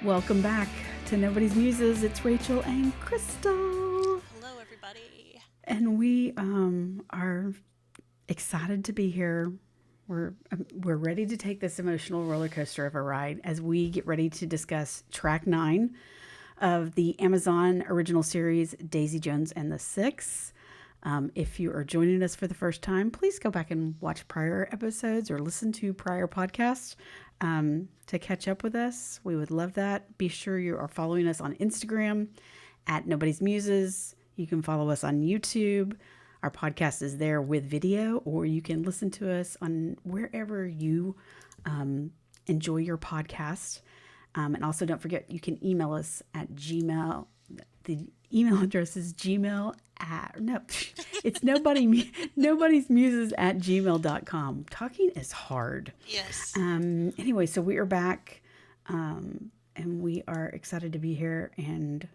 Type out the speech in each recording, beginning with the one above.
Welcome back to Nobody's Muses. It's Rachel and Crystal. Hello, everybody. And we are excited to be here. We're ready to take this emotional roller coaster of a ride as we get ready to discuss track 9 of the Amazon original series Daisy Jones and the Six. If you are joining us for the first time, please go back and watch prior episodes or listen to prior podcasts to catch up with us. We would love that. Be sure you are following us on Instagram at Nobody's Muses. You can follow us on YouTube. Our podcast is there with video, or you can listen to us on wherever you enjoy your podcast. And also, don't forget, you can email us at Gmail. The email address is gmail at, no, it's nobody's muses at gmail.com. Talking is hard. Yes. Anyway, so we are back and we are excited to be here, and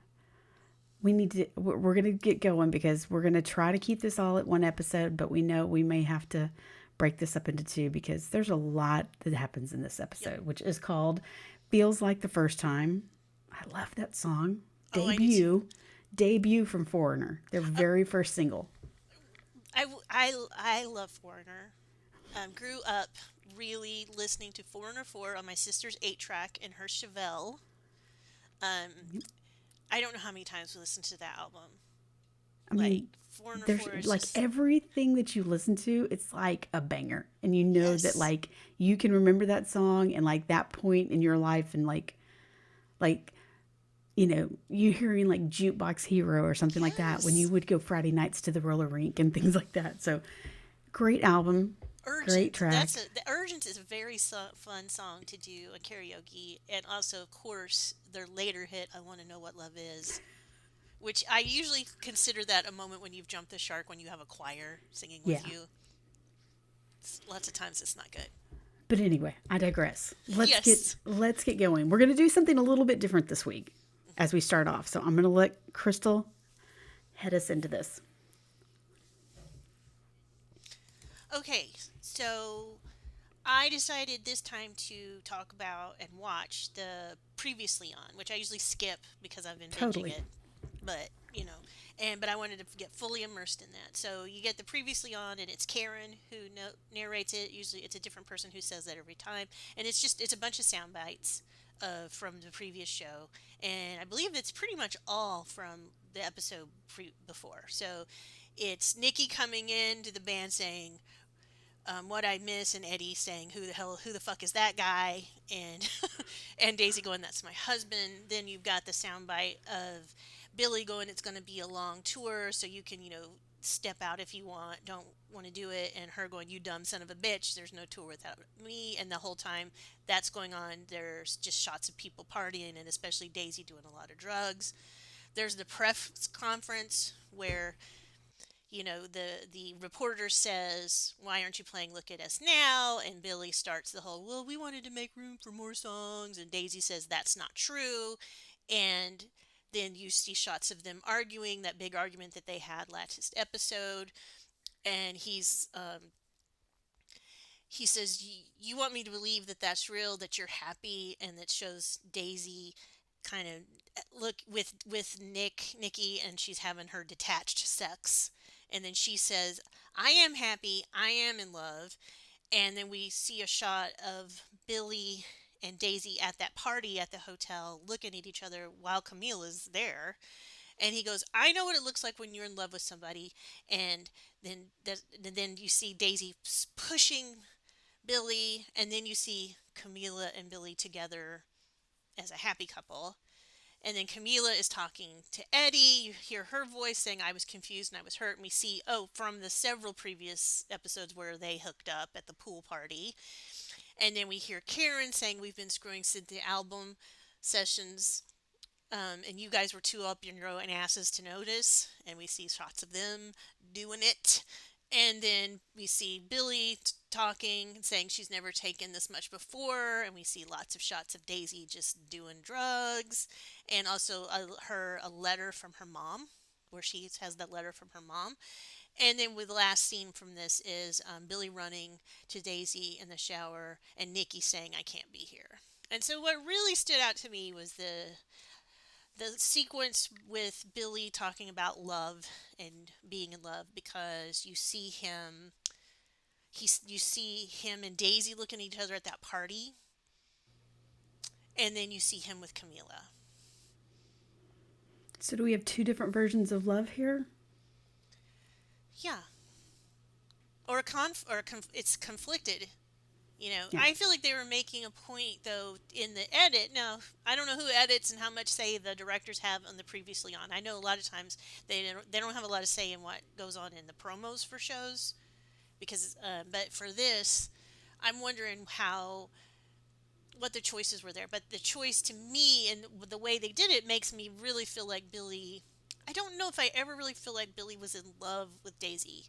we're going to get going because we're going to try to keep this all at one episode, but we know we may have to break this up into two because there's a lot that happens in this episode, which is called Feels Like the First Time. I love that song. Debut from Foreigner, their very first single. I love Foreigner. Grew up really listening to Foreigner 4 on my sister's 8-track and her Chevelle. I don't know how many times we listened to that album. I mean, Foreigner there's 4 is like just, everything that you listen to, it's like a banger. And you know that yes. like you can remember that song and like that point in your life, and like you hearing like Jukebox Hero or something like that when you Yes. would go Friday nights to the roller rink and things like that. So great album, great Urgent. track. The Urgent is a very fun song to do a karaoke, and also, of course, their later hit, "I Want to Know What Love Is," which I usually consider that a moment when you've jumped the shark when you have a choir singing Yeah. with you. Lots of times it's not good. But anyway, I digress. Yes. Let's get going. We're going to do something a little bit different this week as we start off. So I'm going to let Crystal head us into this. Okay, so I decided this time to talk about and watch the Previously On, which I usually skip because I've been binging Totally. it. But, but I wanted to get fully immersed in that. So you get the Previously On, and it's Karen who narrates it. Usually it's a different person who says that every time. And it's a bunch of sound bites from the previous show. And I believe it's pretty much all from the episode before. So it's Nikki coming into the band saying, what I miss, and Eddie saying, who the fuck is that guy? And and Daisy going, that's my husband. Then you've got the soundbite of Billy going, it's going to be a long tour, so you can, step out if you don't want to do it. And her going, you dumb son of a bitch, there's no tour without me. And the whole time that's going on, there's just shots of people partying, and especially Daisy doing a lot of drugs. There's the press conference where the reporter says, why aren't you playing Look at Us Now? And Billy starts the whole, well, we wanted to make room for more songs. And Daisy says, that's not true. And then you see shots of them arguing, that big argument that they had last episode. And he says, you want me to believe that that's real, that you're happy. And that shows Daisy kind of look with Nikki, and she's having her detached sex. And then she says, I am happy, I am in love. And then we see a shot of Billy and Daisy at that party at the hotel looking at each other while Camila's there. And he goes, I know what it looks like when you're in love with somebody. And then you see Daisy pushing Billy, and then you see Camila and Billy together as a happy couple. And then Camila is talking to Eddie. You hear her voice saying, I was confused and I was hurt. And we see, from the several previous episodes where they hooked up at the pool party. And then we hear Karen saying, we've been screwing since the album sessions. And you guys were too up your own asses to notice. And we see shots of them doing it. And then we see Billy talking and saying she's never taken this much before. And we see lots of shots of Daisy just doing drugs. And also a letter from her mom, where she has that letter from her mom. And then with the last scene from this is Billy running to Daisy in the shower and Nikki saying, I can't be here. And so what really stood out to me was the sequence with Billy talking about love and being in love, because you see him and Daisy looking at each other at that party, and then you see him with Camila. So do we have two different versions of love here? Yeah, it's conflicted. Yeah. I feel like they were making a point though in the edit. Now, I don't know who edits and how much say the directors have on the previously on. I know a lot of times they don't have a lot of say in what goes on in the promos for shows, because but for this, I'm wondering how what the choices were there. But the choice to me and the way they did it makes me really feel like Billy. I don't know if I ever really feel like Billy was in love with Daisy,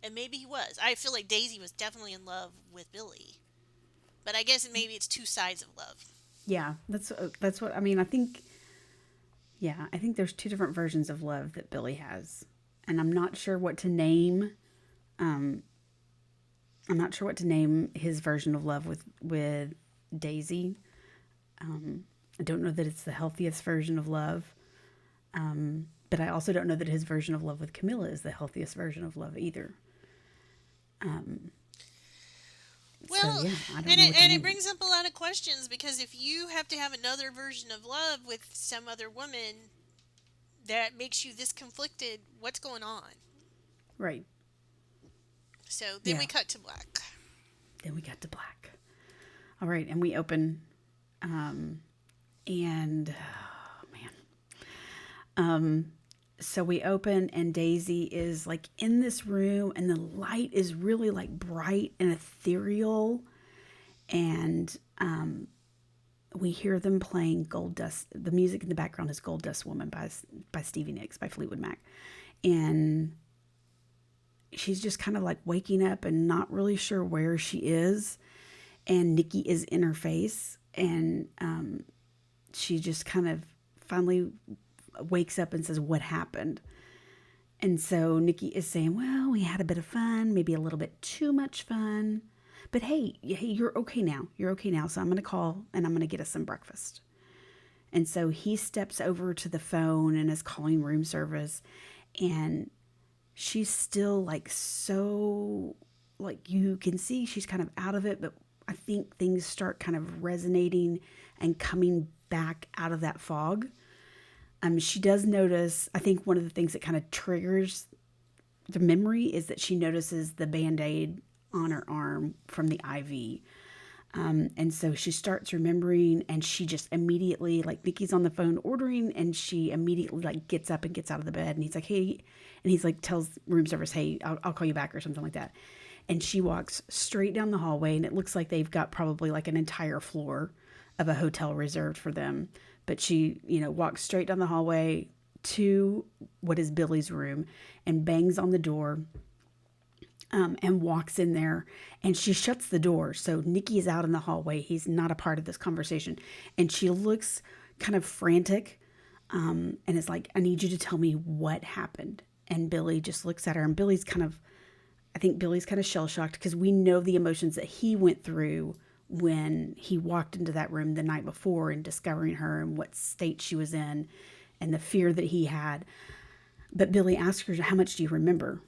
and maybe he was. I feel like Daisy was definitely in love with Billy, but I guess maybe it's two sides of love. Yeah, that's what I mean. I think yeah, I think there's two different versions of love that Billy has. And um I'm not sure what to name his version of love with Daisy. I don't know that it's the healthiest version of love. But I also don't know that his version of love with Camilla is the healthiest version of love either. So Well, yeah, I don't and know it what to and it name it. brings up a lot of questions, because if you have to have another version of love with some other woman that makes you this conflicted, what's going on? Right. So then we Yeah. cut to black. Then we got to black. All right, and we open and oh man. So we open and Daisy is like in this room and the light is really like bright and ethereal and we hear them playing Gold Dust. The music in the background is Gold Dust Woman by Stevie Nicks by Fleetwood Mac. And she's just kind of like waking up and not really sure where she is. And Nikki is in her face and she just kind of finally wakes up and says, "What happened?" And so Nikki is saying, "Well, we had a bit of fun, maybe a little bit too much fun. But hey, you're okay now. You're okay now. So I'm going to call and I'm going to get us some breakfast." And so he steps over to the phone and is calling room service. And she's still like so, like you can see she's kind of out of it. But I think things start kind of resonating and coming back out of that fog. She does notice, I think one of the things that kind of triggers the memory is that she notices the band aid on her arm from the IV. And so she starts remembering and she just immediately, like Nikki's on the phone ordering and she immediately like gets up and gets out of the bed and he's like, "Hey," and he's like, tells room service, "Hey, I'll call you back," or something like that. And she walks straight down the hallway and it looks like they've got probably like an entire floor of a hotel reserved for them. But she, walks straight down the hallway to what is Billy's room and bangs on the door and walks in there and she shuts the door. So Nikki is out in the hallway. He's not a part of this conversation. And she looks kind of frantic and is like, "I need you to tell me what happened." And Billy just looks at her and I think Billy's kind of shell shocked because we know the emotions that he went through when he walked into that room the night before and discovering her and what state she was in and the fear that he had. But Billy asks her, "How much do you remember?"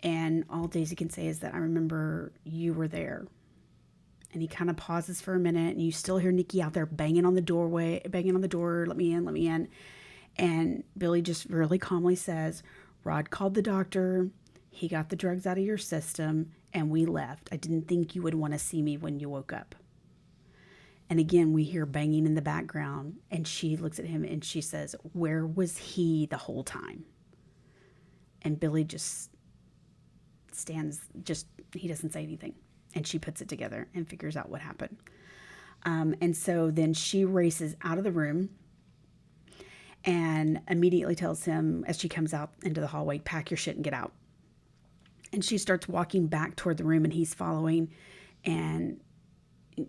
And all Daisy can say is that, "I remember you were there." And he kind of pauses for a minute and you still hear Nikki out there banging on the door, "Let me in, let me in." And Billy just really calmly says, "Rod called the doctor. He got the drugs out of your system and we left. I didn't think you would want to see me when you woke up." And again, we hear banging in the background and she looks at him and she says, "Where was he the whole time?" And Billy just he doesn't say anything. And she puts it together and figures out what happened. And so then she races out of the room and immediately tells him as she comes out into the hallway, "Pack your shit and get out." And she starts walking back toward the room and he's following. And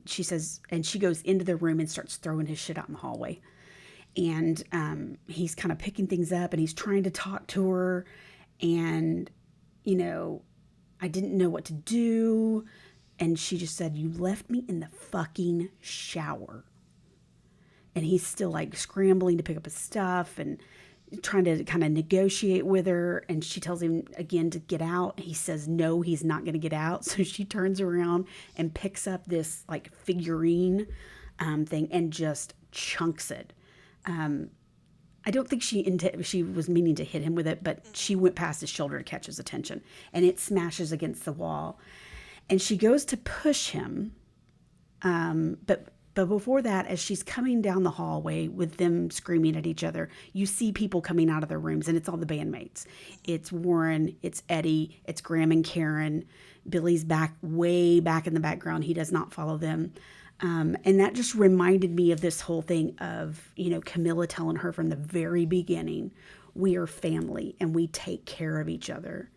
she says, and she goes into the room and starts throwing his shit out in the hallway. And he's kind of picking things up and he's trying to talk to her. And, "I didn't know what to do." And she just said, "You left me in the fucking shower." and he's still like scrambling to pick up his stuff and trying to kind of negotiate with her. And she tells him again to get out. He says no, he's not going to get out. So she turns around and picks up this like figurine thing and just chunks it. I don't think she was meaning to hit him with it, but she Mm-hmm. went past his shoulder to catch his attention, and it smashes against the wall. And she goes to push him, but before that, as she's coming down the hallway with them screaming at each other, you see people coming out of their rooms, and it's all the bandmates. Mm-hmm. It's Warren, it's Eddie, it's Graham and Karen. Billy's back, way back in the background. He does not follow them. And that just reminded me of this whole thing of, Camilla telling her from the very beginning, we are family and we take care of each other.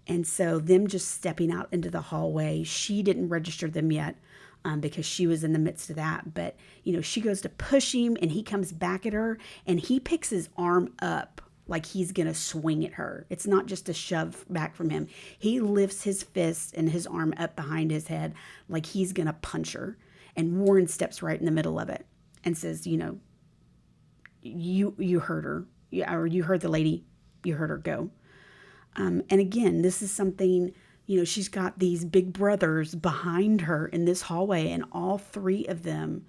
And so, them just stepping out into the hallway, she didn't register them yet because she was in the midst of that. But, she goes to push him and he comes back at her and he picks his arm up like he's going to swing at her. It's not just a shove back from him. He lifts his fist and his arm up behind his head like he's going to punch her. And Warren steps right in the middle of it and says, you heard her, or you heard the lady, you heard her, go. And again, this is something, she's got these big brothers behind her in this hallway, and all three of them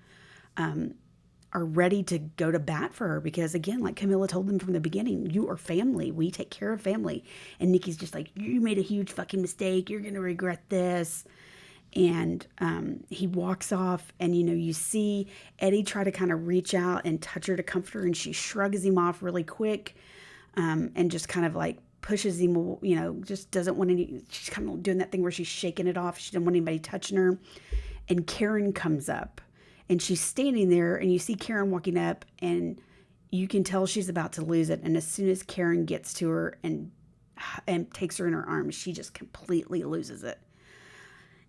are ready to go to bat for her because, again, like Camilla told them from the beginning, you are family. We take care of family. And Nikki's just like, you made a huge fucking mistake. You're going to regret this. And he walks off, and you see Eddie try to kind of reach out and touch her to comfort her, and she shrugs him off really quick, and just kind of like pushes him, just doesn't want any. She's kind of doing that thing where she's shaking it off. She doesn't want anybody touching her. And Karen comes up, and she's standing there, and you see Karen walking up, and you can tell she's about to lose it. And as soon as Karen gets to her and takes her in her arms, she just completely loses it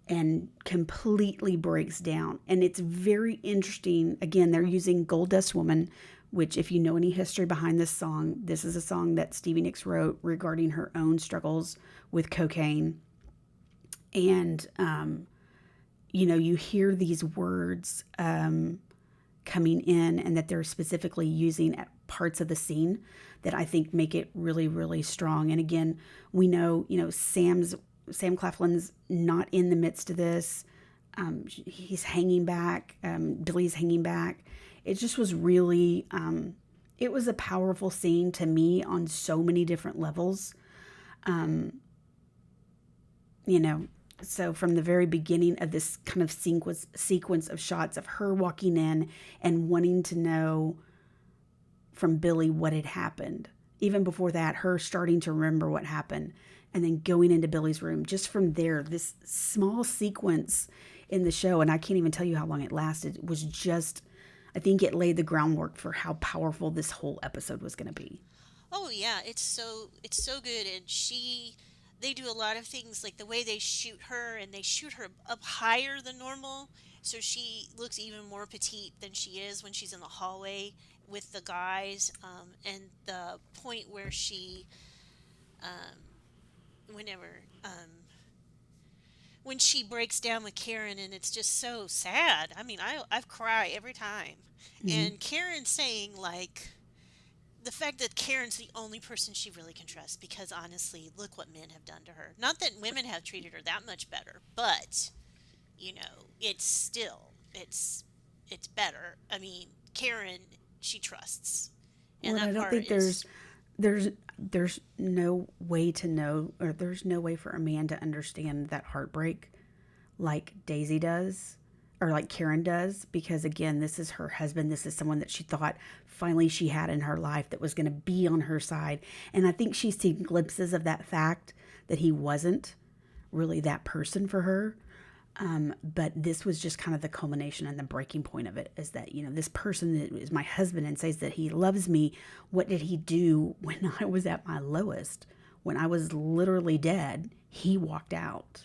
and completely breaks down. And it's very interesting. Again, they're using Gold Dust Woman, which, if you know any history behind this song, this is a song that Stevie Nicks wrote regarding her own struggles with cocaine. And, you hear these words coming in, and that they're specifically using at parts of the scene that I think make it really, really strong. And again, we know, Sam Claflin's not in the midst of this. He's hanging back. Billy's hanging back. It just was really, it was a powerful scene to me on so many different levels. Um, you know, so from the very beginning of this kind of sequence of shots of her walking in and wanting to know from Billy what had happened. Even before that, her starting to remember what happened and then going into Billy's room. Just from there, this small sequence in the show, and I can't even tell you how long it lasted, was just, I think it laid the groundwork for how powerful this whole episode was going to be. Oh yeah, it's so good, and they do a lot of things like the way they shoot her, and they shoot her up higher than normal, so she looks even more petite than she is when she's in the hallway with the guys. And the point where whenever when she breaks down with Karen, and it's just so sad. I mean, I've cried every time, Mm-hmm. and Karen saying like the fact that Karen's the only person she really can trust, because honestly, look what men have done to her. Not that women have treated her that much better, but it's still it's better. I mean, Karen, she trusts. And Well, I that don't part think is there's there's no way to know, or there's no way for a man to understand that heartbreak like Daisy does, or like Karen does, because again, this is her husband. This is someone that she thought finally she had in her life that was going to be on her side. And I think she's seen glimpses of that fact that he wasn't really that person for her. But this was just kind of the culmination and the breaking point of it, is that, this person that is my husband and says that he loves me, what did he do when I was at my lowest? When I was literally dead, he walked out.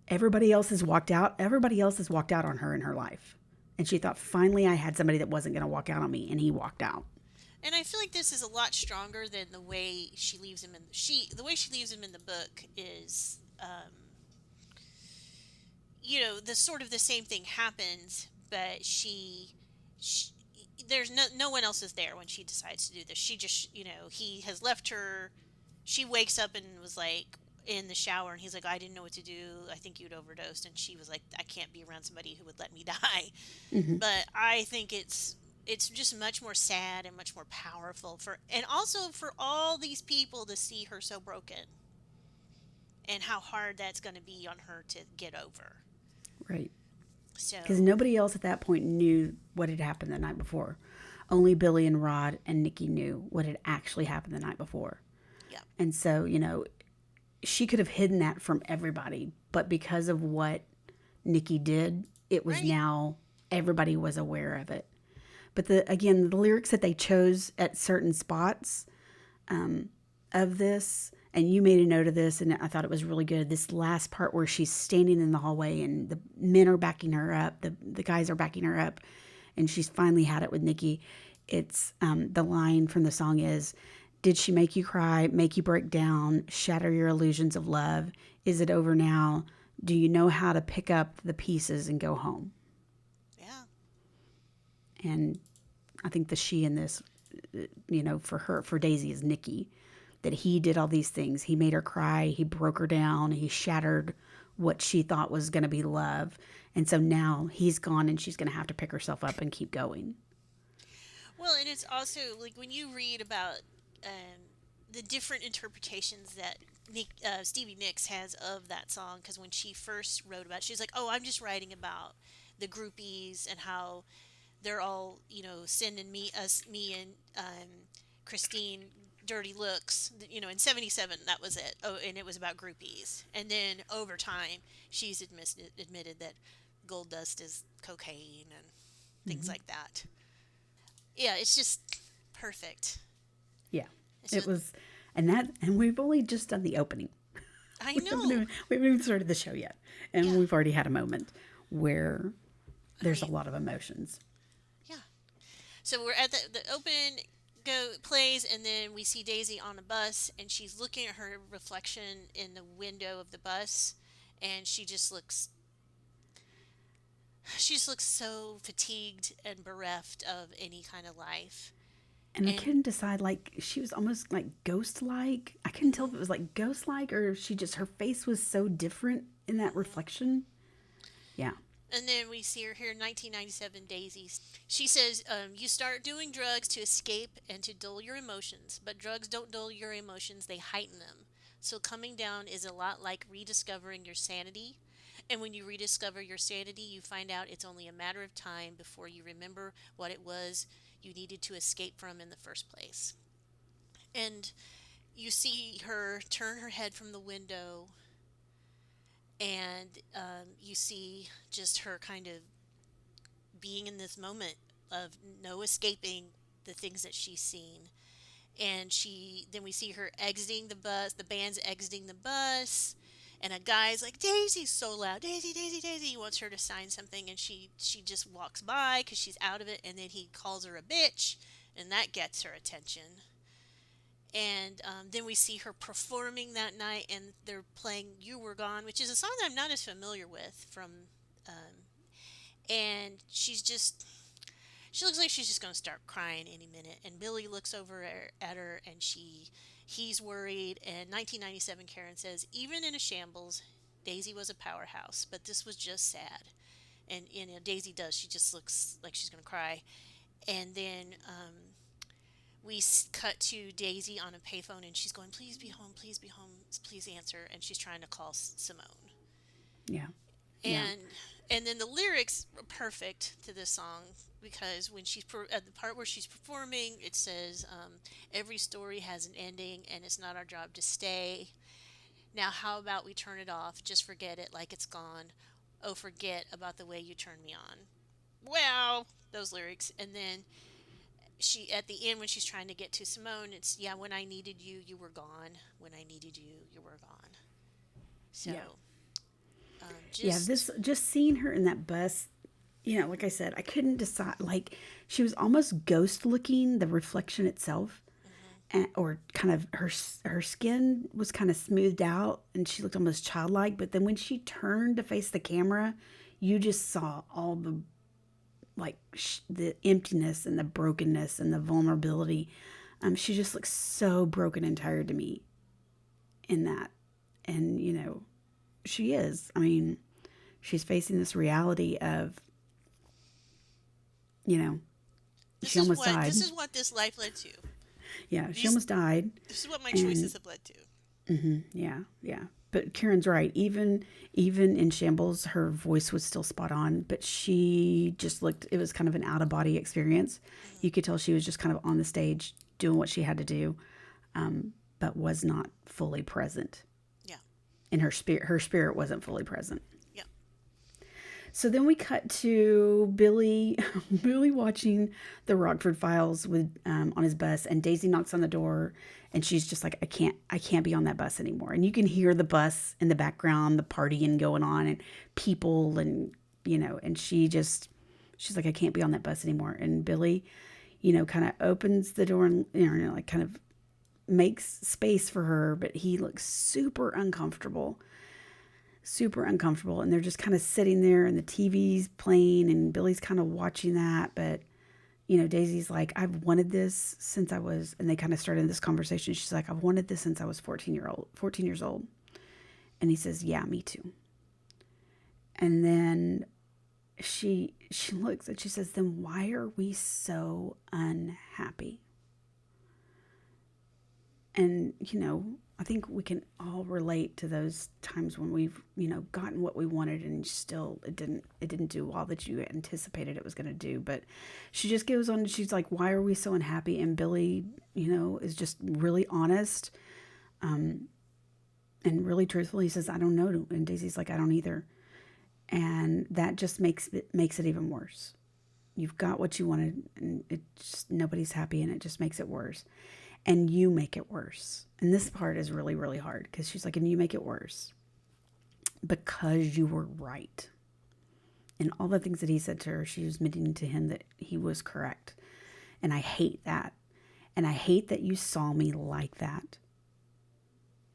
Everybody else has walked out. Everybody else has walked out on her in her life. And she thought, finally, I had somebody that wasn't going to walk out on me. And he walked out. and I feel like this is a lot stronger than the way she leaves him in the book is the sort of the same thing happens, but she she, there's no one else is there when she decides to do this. She just, he has left her. She wakes up and was like in the shower, and he's like, I didn't know what to do. I think you'd overdosed. And she was like, I can't be around somebody who would let me die. Hmm. But I think it's just much more sad and much more powerful for, and also for all these people to see her so broken and how hard that's going to be on her to get over. Right. Because So, nobody else at that point knew what had happened the night before. Only Billy and Rod and Nikki knew what had actually happened the night before. yeah, And so, she could have hidden that from everybody, but because of what Nikki did, it was right. now everybody was aware of it. But the lyrics that they chose at certain spots of this, and you made a note of this, and I thought it was really good. This last part where she's standing in the hallway and the men are backing her up, the guys are backing her up, and she's finally had it with Nikki. It's the line from the song is, "Did she make you cry, make you break down, shatter your illusions of love? Is it over now? Do you know how to pick up the pieces and go home?" Yeah. And I think the she in this, for her, for Daisy, is Nikki. That he did all these things. He made her cry. He broke her down. He shattered what she thought was going to be love. And so now he's gone and she's going to have to pick herself up and keep going. Well, and it's also like when you read about the different interpretations that Stevie Nicks has of that song, because when she first wrote about it, she's like, "Oh, I'm just writing about the groupies and how they're all, sending me and Christine dirty looks. In '77, that was it. Oh, and it was about groupies. And then over time, she's admitted that gold dust is cocaine and things Mm-hmm. like that. Yeah, it's just perfect. Yeah, It's it just, was, and we've only just done the opening. I We haven't know. even, we haven't even started the show yet, and Yeah, we've already had a moment where I there's a mean, lot of emotions. yeah. So we're at the open go plays, and then we see Daisy on a bus, and she's looking at her reflection in the window of the bus, and she just looks so fatigued and bereft of any kind of life. And I And couldn't decide, like, she was almost like ghost like. I couldn't tell mhm, if it was like ghost like or if her face was so different in that mhm. reflection. Yeah. And then we see her here in 1997, Daisy. She says, "You start doing drugs to escape and to dull your emotions, but drugs don't dull your emotions, they heighten them. So coming down is a lot like rediscovering your sanity. And when you rediscover your sanity, you find out it's only a matter of time before you remember what it was you needed to escape from in the first place." And you see her turn her head from the window, and you see just her kind of being in this moment of no escaping the things that she's seen. And then we see her exiting the bus, the band's exiting the bus, and a guy's like, "Daisy's so loud, Daisy, Daisy, Daisy." He wants her to sign something, and she just walks by because she's out of it, and then he calls her a bitch, and that gets her attention. And then we see her performing that night, and they're playing "You Were Gone," which is a song that I'm not as familiar with from. And she looks like she's just going to start crying any minute. And Billy looks over at her, and he's worried. And 1997, Karen says, "Even in a shambles, Daisy was a powerhouse, but this was just sad." And Daisy does. She just looks like she's going to cry. And then we cut to Daisy on a payphone, and she's going, "Please be home, please be home, please answer." And she's trying to call Simone. Yeah. Yeah. And then the lyrics are perfect to this song, because when at the part where she's performing, it says, "Every story has an ending, and it's not our job to stay. Now, how about we turn it off? Just forget it like it's gone. Oh, forget about the way you turned me on." Wow, those lyrics. And then she at the end, when she's trying to get to Simone, it's, "Yeah, when I needed you, you were gone. When I needed you, you were gone." Yeah. So, Yeah. just This, just seeing her in that bus, like I said, I couldn't decide. Like, she was almost ghost looking, the reflection itself. mhm. Or kind of her skin was kind of smoothed out and she looked almost childlike, but then when she turned to face the camera, you just saw all the like the emptiness and the brokenness and the vulnerability. She just looks so broken and tired to me in that. And, she is. I mean, she's facing this reality of, you know, she almost This died. is what this life led to. Yeah, she These almost died. this is what my And choices have led to. yeah, yeah. But Karen's right. Even in shambles, her voice was still spot on. But she just looked. It was kind of an out of body experience. Hmm. You could tell she was just kind of on the stage doing what she had to do, but was not fully present. Yeah. In her spirit wasn't fully present. Yeah. So then we cut to Billy, Billy watching the Rockford Files with on his bus, and Daisy knocks on the door, and she's just like, I can't be on that bus anymore. And you can hear the bus in the background, the partying going on, and people, and and she's like, I can't be on that bus anymore. And Billy, kind of opens the door and like kind of makes space for her, but he looks super uncomfortable. And they're just kind of sitting there, and the TV's playing, and Billy's kind of watching that. But, Daisy's like, I've wanted this since I was, and they kind of started this conversation. She's like, I've wanted this since I was 14 years old. And he says, yeah, me too. And then she looks and she says, then why are we so unhappy? And, I think we can all relate to those times when we've, gotten what we wanted, and still it didn't do all that you anticipated it was going to do. But she just goes on and she's like, why are we so unhappy? And Billy, is just really honest, and really truthful. He says, I don't know. And Daisy's like, I don't either. And that just makes it even worse. You've got what you wanted, and it just, nobody's happy, and it just makes it worse. And you make it worse. And this part is really, really hard, because she's like, and you make it worse because you were right. And all the things that he said to her, she was admitting to him that he was correct. And I hate that. And I hate that you saw me like that.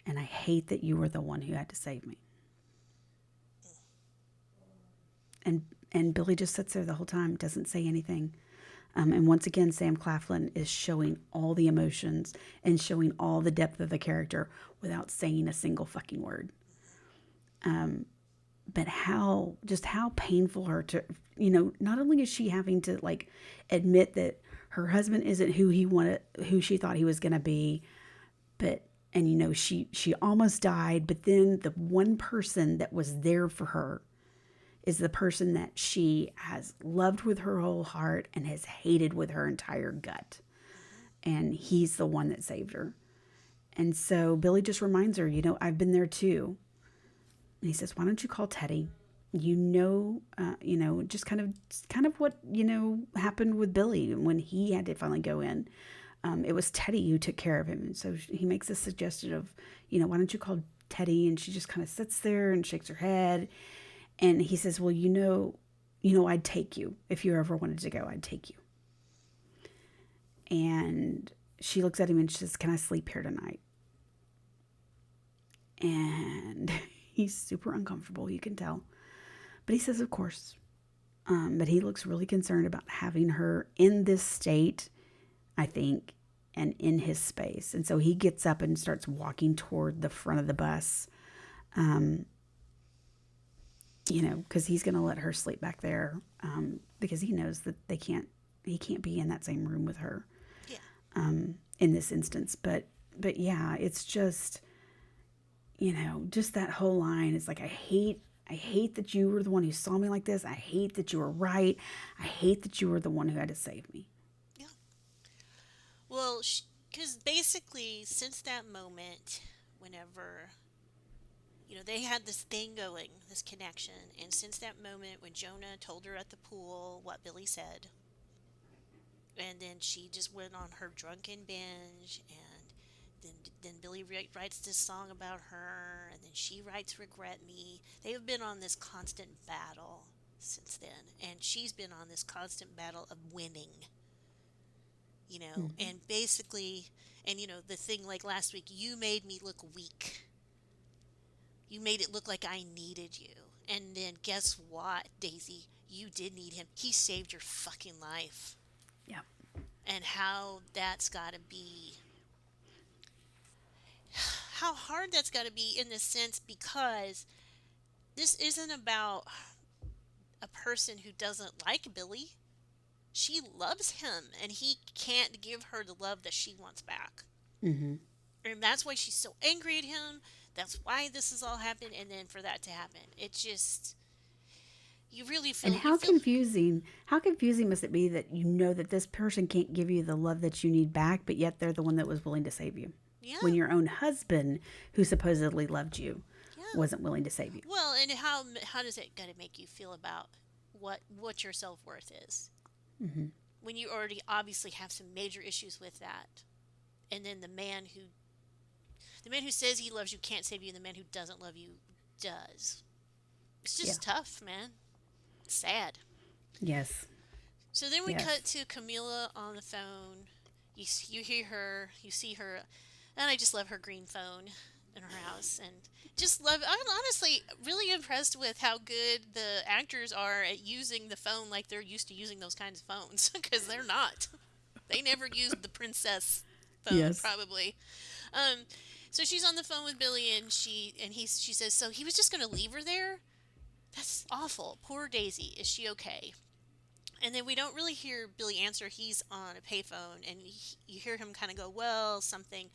And I hate that you were the one who had to save me. And Billy just sits there the whole time, doesn't say anything. And once again, Sam Claflin is showing all the emotions and showing all the depth of the character without saying a single fucking word. But how painful her to, not only is she having to like admit that her husband isn't who she thought he was going to be, but, and she almost died, but then the one person that was there for her is the person that she has loved with her whole heart and has hated with her entire gut. And he's the one that saved her. And so Billy just reminds her, I've been there too. And he says, why don't you call Teddy? Just kind of what, happened with Billy when he had to finally go in. It was Teddy who took care of him. And so he makes a suggestion of, why don't you call Teddy? And she just kind of sits there and shakes her head. And he says, well, I'd take you. If you ever wanted to go, I'd take you. And she looks at him and she says, can I sleep here tonight? And he's super uncomfortable, you can tell. But he says, of course. But he looks really concerned about having her in this state, I think, and in his space. And so he gets up and starts walking toward the front of the bus. Because he's going to let her sleep back there, because he knows that he can't be in that same room with her, Yeah. in this instance. But yeah, it's just, just that whole line. It's like, I hate that you were the one who saw me like this. I hate that you were right. I hate that you were the one who had to save me. Yeah. Well, because basically, since that moment, whenever they had this thing going, this connection. And since that moment when Jonah told her at the pool what Billy said, and then she just went on her drunken binge, and then Billy writes this song about her, and then she writes "Regret Me." They have been on this constant battle since then, and she's been on this constant battle of winning. Mm-hmm. And basically, and the thing like last week, you made me look weak. You made it look like I needed you. And then guess what, Daisy? you did need him. He saved your fucking life. Yeah. And how that's got to be, how hard that's got to be in this sense, because this isn't about a person who doesn't like Billy. She loves him, and he can't give her the love that she wants back. Mm-hmm. And that's why she's so angry at him. That's why this has all happened. And then for that to happen, it just, you really And feel, you feel, how confusing must it be that you know that this person can't give you the love that you need back, but yet they're the one that was willing to save you. When yeah, your own husband, who supposedly loved you, yeah. wasn't willing to save you. Well, and how does it got to make you feel about what your self worth is Mm-hmm. when you already obviously have some major issues with that, and then the man who says he loves you can't save you, and the man who doesn't love you does. It's Yeah. just tough, man. It's sad. Yes. So then we cut Yes. to Camila on the phone. You hear her, you see her, and I just love her green phone in her house, and just love. I'm honestly really impressed with how good the actors are at using the phone like they're used to using those kinds of phones, because they're not. They never used the princess phone, Yes. probably. Um, so she's on the phone with Billy, and she says, so he was just gonna leave her there. That's awful. Poor Daisy. Is she okay? And then we don't really hear Billy answer. He's on a payphone, and you hear him kind of go, well, something.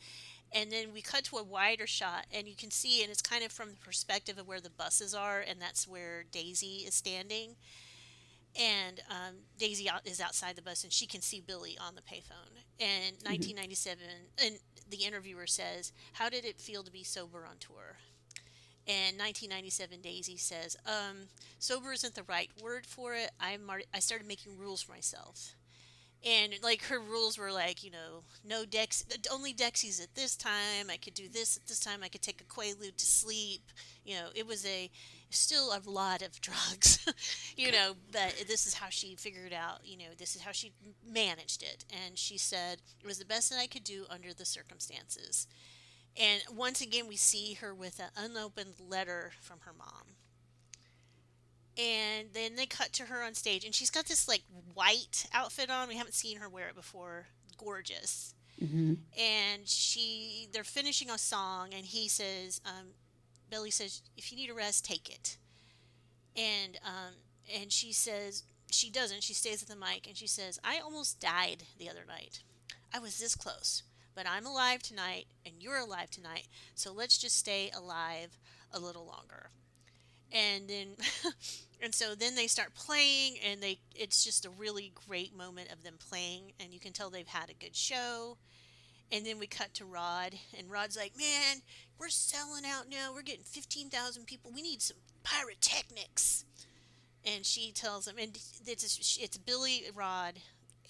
And then we cut to a wider shot, and you can see, and it's kind of from the perspective of where the buses are, and that's where Daisy is standing. And Daisy is outside the bus, and she can see Billy on the payphone. And Mm-hmm. 1997, and the interviewer says, how did it feel to be sober on tour? And 1997, Daisy says, sober isn't the right word for it. I started making rules for myself. And like her rules were like, no Dex, only Dexies at this time. I could do this at this time. I could take a Quaalude to sleep. It was still a lot of drugs, but this is how she figured out, this is how she managed it. And she said it was the best that I could do under the circumstances. And once again, we see her with an unopened letter from her mom. And then they cut to her on stage, and she's got this like white outfit on. We haven't seen her wear it before. Gorgeous. Mm-hmm. And they're finishing a song, and Billy says, "If you need a rest, take it." And she says she doesn't. She stays at the mic, and she says, "I almost died the other night. I was this close, but I'm alive tonight, and you're alive tonight. So let's just stay alive a little longer." And then and so then they start playing, and it's just a really great moment of them playing, and you can tell they've had a good show. And then we cut to Rod, and Rod's like, man, we're selling out now, we're getting 15,000 people, we need some pyrotechnics. And she tells him, and it's Billy, Rod,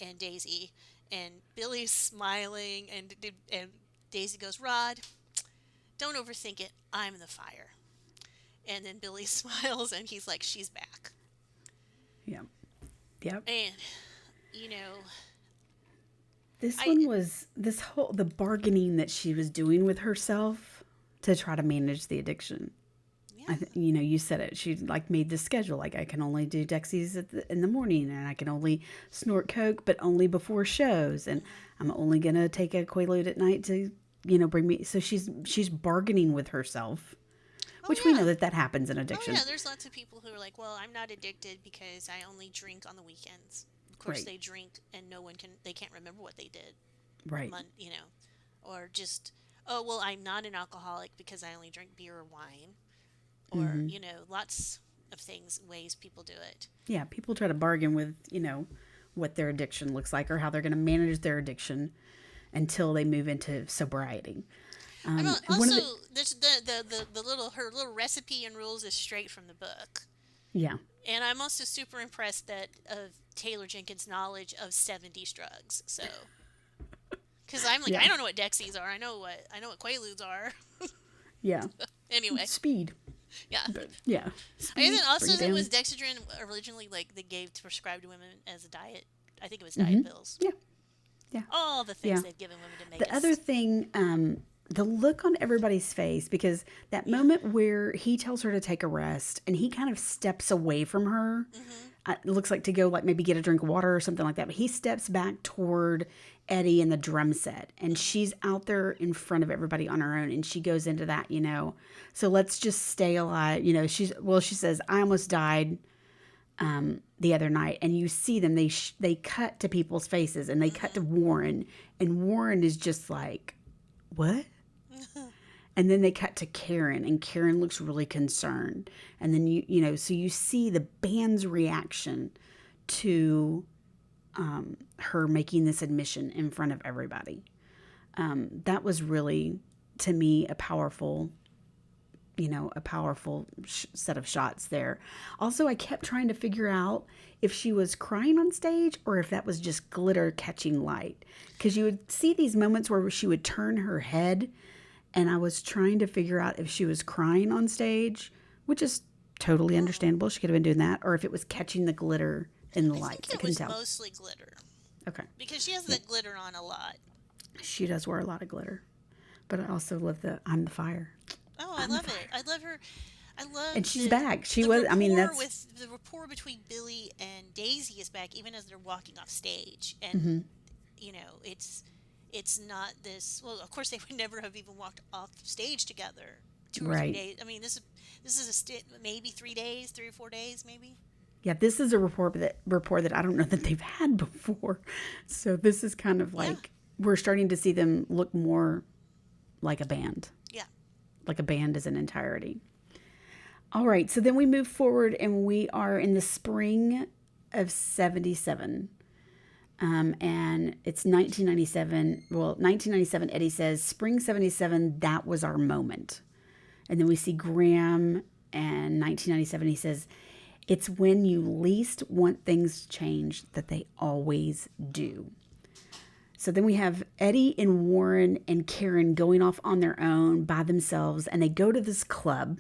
and Daisy, and Billy's smiling, and Daisy goes, Rod, don't overthink it, I'm the fire. And then Billy smiles, and he's like, she's back. Yep. Yep. And, you know, This I, one was the bargaining that she was doing with herself to try to manage the addiction. yeah, You said it. She like made this schedule. Like I can only do Dexies in the morning, and I can only snort coke, but only before shows, and I'm only gonna take a Quaalude at night to bring me. So she's bargaining with herself, oh, which we know yeah. that happens in Oh, addiction. yeah, there's lots of people who are like, well, I'm not addicted because I only drink on the weekends. Of course, Right. they drink, and they can't remember what they did, Right. or just, oh, well, I'm not an alcoholic because I only drink beer or wine, or, Hmm. lots of ways people do it. Yeah. People try to bargain with what their addiction looks like or how they're going to manage their addiction until they move into sobriety. And And one of also, the the her little recipe and rules is straight from the book. yeah. And I'm also super impressed of Taylor Jenkins' knowledge of 70s drugs. So, because I'm like, Yeah. I don't know what Dexies are. I know what Quaaludes are. Yeah. Anyway, Speed. yeah. But yeah. And then Speed, also, bring it it down. was Dexedrine originally like they gave to prescribe to women as a diet. I think it was Hmm. diet pills. Yeah. Yeah. All the Yeah. things they've given women to make The us. other thing, the look on everybody's face, because that Yeah. moment where he tells her to take a rest and he kind of steps away from her, Mm-hmm. it looks like to go like maybe get a drink of water or something like that. But he steps back toward Eddie and the drum set, and she's out there in front of everybody on her own, and she goes into that, So let's just stay alive. She says, I almost died the other night, and you see them. They cut to people's faces, and they cut to Warren, and Warren is just like, what? And then they cut to Karen, and Karen looks really concerned. And then so you see the band's reaction to her making this admission in front of everybody. That was really, to me, a powerful set of shots there. Also, I kept trying to figure out if she was crying on stage or if that was just glitter catching light. Because you would see these moments where she would turn her head, and I was trying to figure out if she was crying on stage, which is totally understandable. She could have been doing that, or if it was catching the glitter in the light. I think it was mostly glitter. Okay. Because she has the glitter on a lot. She does wear a lot of glitter. But I also love I'm the fire. Oh, I love it. I love her. I love. And she's back. She was. I mean, that's with the rapport between Billy and Daisy is back, even as they're walking off stage. And it's not this. Well, of course, they would never have even walked off stage together 2 or 3 days. I mean, this is maybe 3 days, 3 or 4 days, maybe. Yeah, this is a rapport that I don't know that they've had before. So this is kind of like we're starting to see them look more like a band. Yeah. Like a band as an entirety. All right, so then we move forward and we are in the spring of 77. And it's 1997. Well, 1997, Eddie says, spring 77, that was our moment. And then we see Graham, and 1997, he says, it's when you least want things changed that they always do. So then we have Eddie and Warren and Karen going off on their own by themselves, and they go to this club.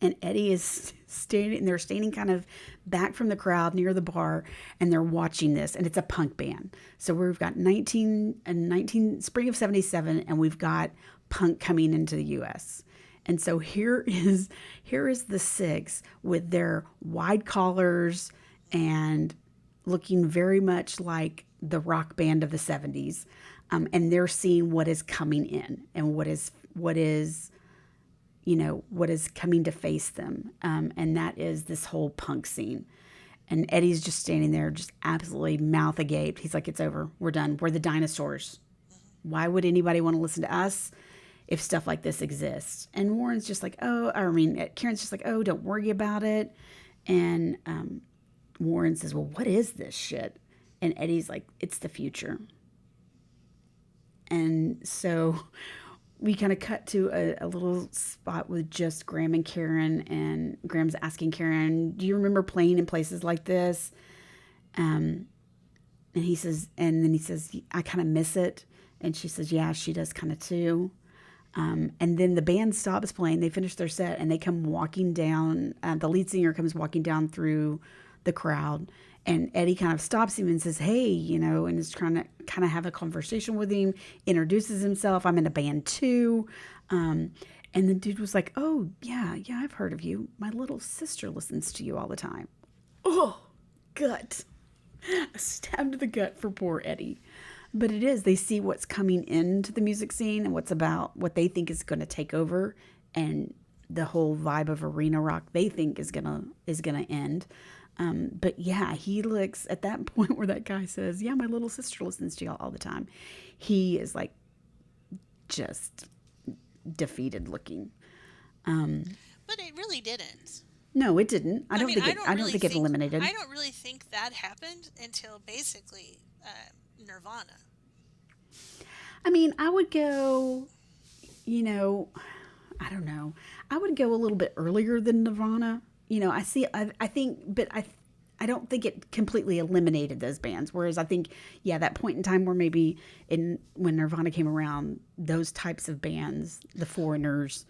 And Eddie is they're standing kind of back from the crowd near the bar, and they're watching this, and it's a punk band. So we've got 19 spring of 77, and we've got punk coming into the US. And so here is the Six with their wide collars and looking very much like the rock band of the 70s. And they're seeing what is coming in and what is coming to face them. And that is this whole punk scene. And Eddie's just standing there, just absolutely mouth agape. He's like, it's over. We're done. We're the dinosaurs. Why would anybody want to listen to us if stuff like this exists? And Warren's just like, Karen's just like, oh, don't worry about it. And Warren says, well, what is this shit? And Eddie's like, it's the future. And so we kind of cut to a little spot with just Graham and Karen, and Graham's asking Karen, do you remember playing in places like this? And then he says, I kind of miss it. And she says, yeah, she does kind of too. And then the band stops playing. They finish their set, and they come walking down. The lead singer comes walking down through the crowd, and Eddie kind of stops him and says, hey, and is trying to kind of have a conversation with him, introduces himself. I'm in a band too. And the dude was like, oh, yeah, I've heard of you. My little sister listens to you all the time. Oh, gut. A stab to the gut for poor Eddie. But it is, they see what's coming into the music scene and what they think is going to take over, and the whole vibe of arena rock they think is gonna end. But yeah, he looks at that point where that guy says, yeah, my little sister listens to y'all all the time. He is like just defeated looking. But it really didn't. No, it didn't. I don't think it eliminated. I don't really think that happened until basically Nirvana. I mean, I would go, I don't know. I would go a little bit earlier than Nirvana. I don't think it completely eliminated those bands. Whereas I think, that point in time where maybe when Nirvana came around, those types of bands, the Foreigners.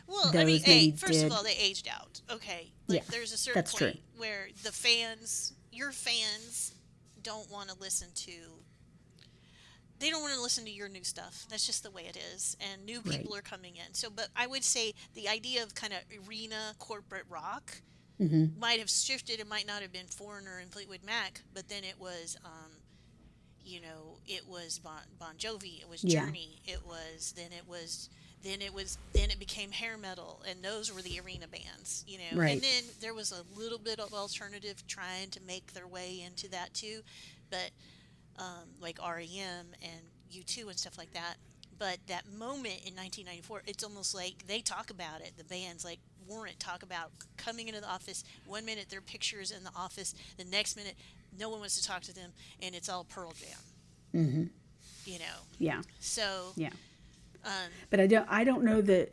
Well, first of all, they aged out. Okay. There's a certain point where your fans don't want to listen to. They don't want to listen to your new stuff. That's just the way it is. And new people are coming in. So, but I would say the idea of kind of arena corporate rock Might have shifted. It might not have been Foreigner and Fleetwood Mac, but then it was, it was Bon Jovi. It was Yeah. Journey. Then it became hair metal, and those were the arena bands. And Right. then there was a little bit of alternative trying to make their way into that too, but like REM and U2 and stuff like that. But that moment in 1994, it's almost like they talk about it. The bands like Warrant talk about coming into the office. One minute their pictures in the office, the next minute no one wants to talk to them, and it's all Pearl Jam. Mm-hmm. You know, Yeah. so Yeah. um, But I don't know that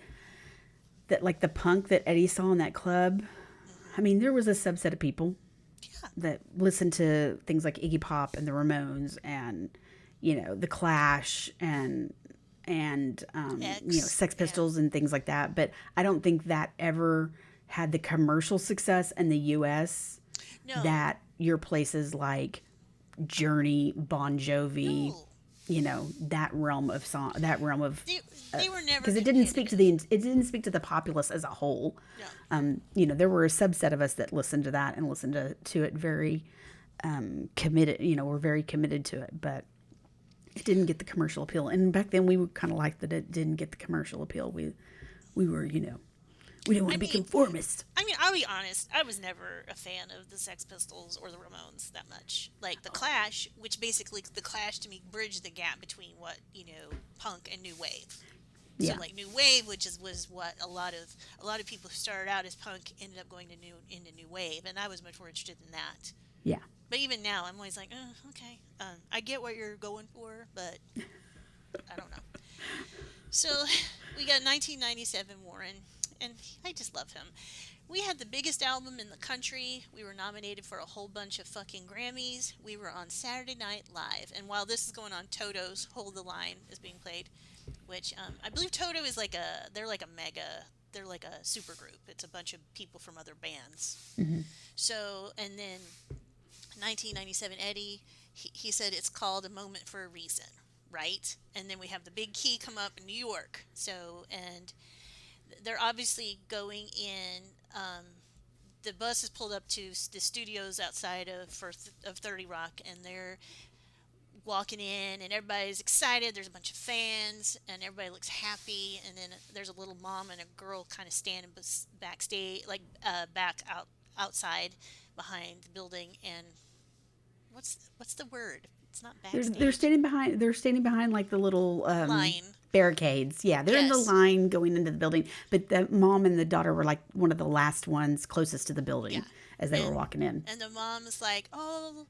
like the punk that Eddie saw in that club. I mhm. mean, there was a subset of people Yeah, that listened to things like Iggy Pop and the Ramones and the Clash and X, Sex yeah, Pistols and things like that. But I don't think that ever had the commercial success in the U.S. no, that your places like Journey, Bon Jovi, no, that realm of song, that realm of they they were never because competitive. it didn't speak to the populace as a whole. No, There were a subset of us that listened to that and listened to it very committed. Were very committed to it, but it didn't get the commercial appeal. And back then, we were kind of like that it didn't get the commercial appeal. We were we didn't want I to be mean, conformist. I'll be honest. I was never a fan of the Sex Pistols or the Ramones that much. Like the Clash, which basically the Clash to me bridged the gap between what punk and new wave. So Yeah, like new wave, which was what a lot of people who started out as punk ended up going to new wave, and I was much more interested in that. yeah. But even now, I'm always like, okay, I get what you're going for, but I don't know. So we got 1997 Warren, and I just love him. We had the biggest album in the country. We were nominated for a whole bunch of fucking Grammys. We were on Saturday Night Live. And while this is going on, Toto's Hold the Line is being played, which I believe Toto is they're like a mega, they're like a super group. It's a bunch of people from other bands. Hmm. So, and then 1997 Eddie, he said it's called A Moment for a Reason, right? And then we have the big key come up in New York. So, and they're obviously going in. The bus is pulled up to the studios outside of 30 Rock, and they're walking in, and everybody's excited. There's a bunch of fans, and everybody looks happy. And then there's a little mom and a girl kind of standing backstage, like back outside behind the building. And what's the word? It's not They're backstage. standing behind. They're standing behind like the little Line. barricades. Yeah, they're in the Yes. line going into the building. But the mom and the daughter were like one of the last ones closest to the Yeah. building as they were And walking in. and the mom is like, "Oh,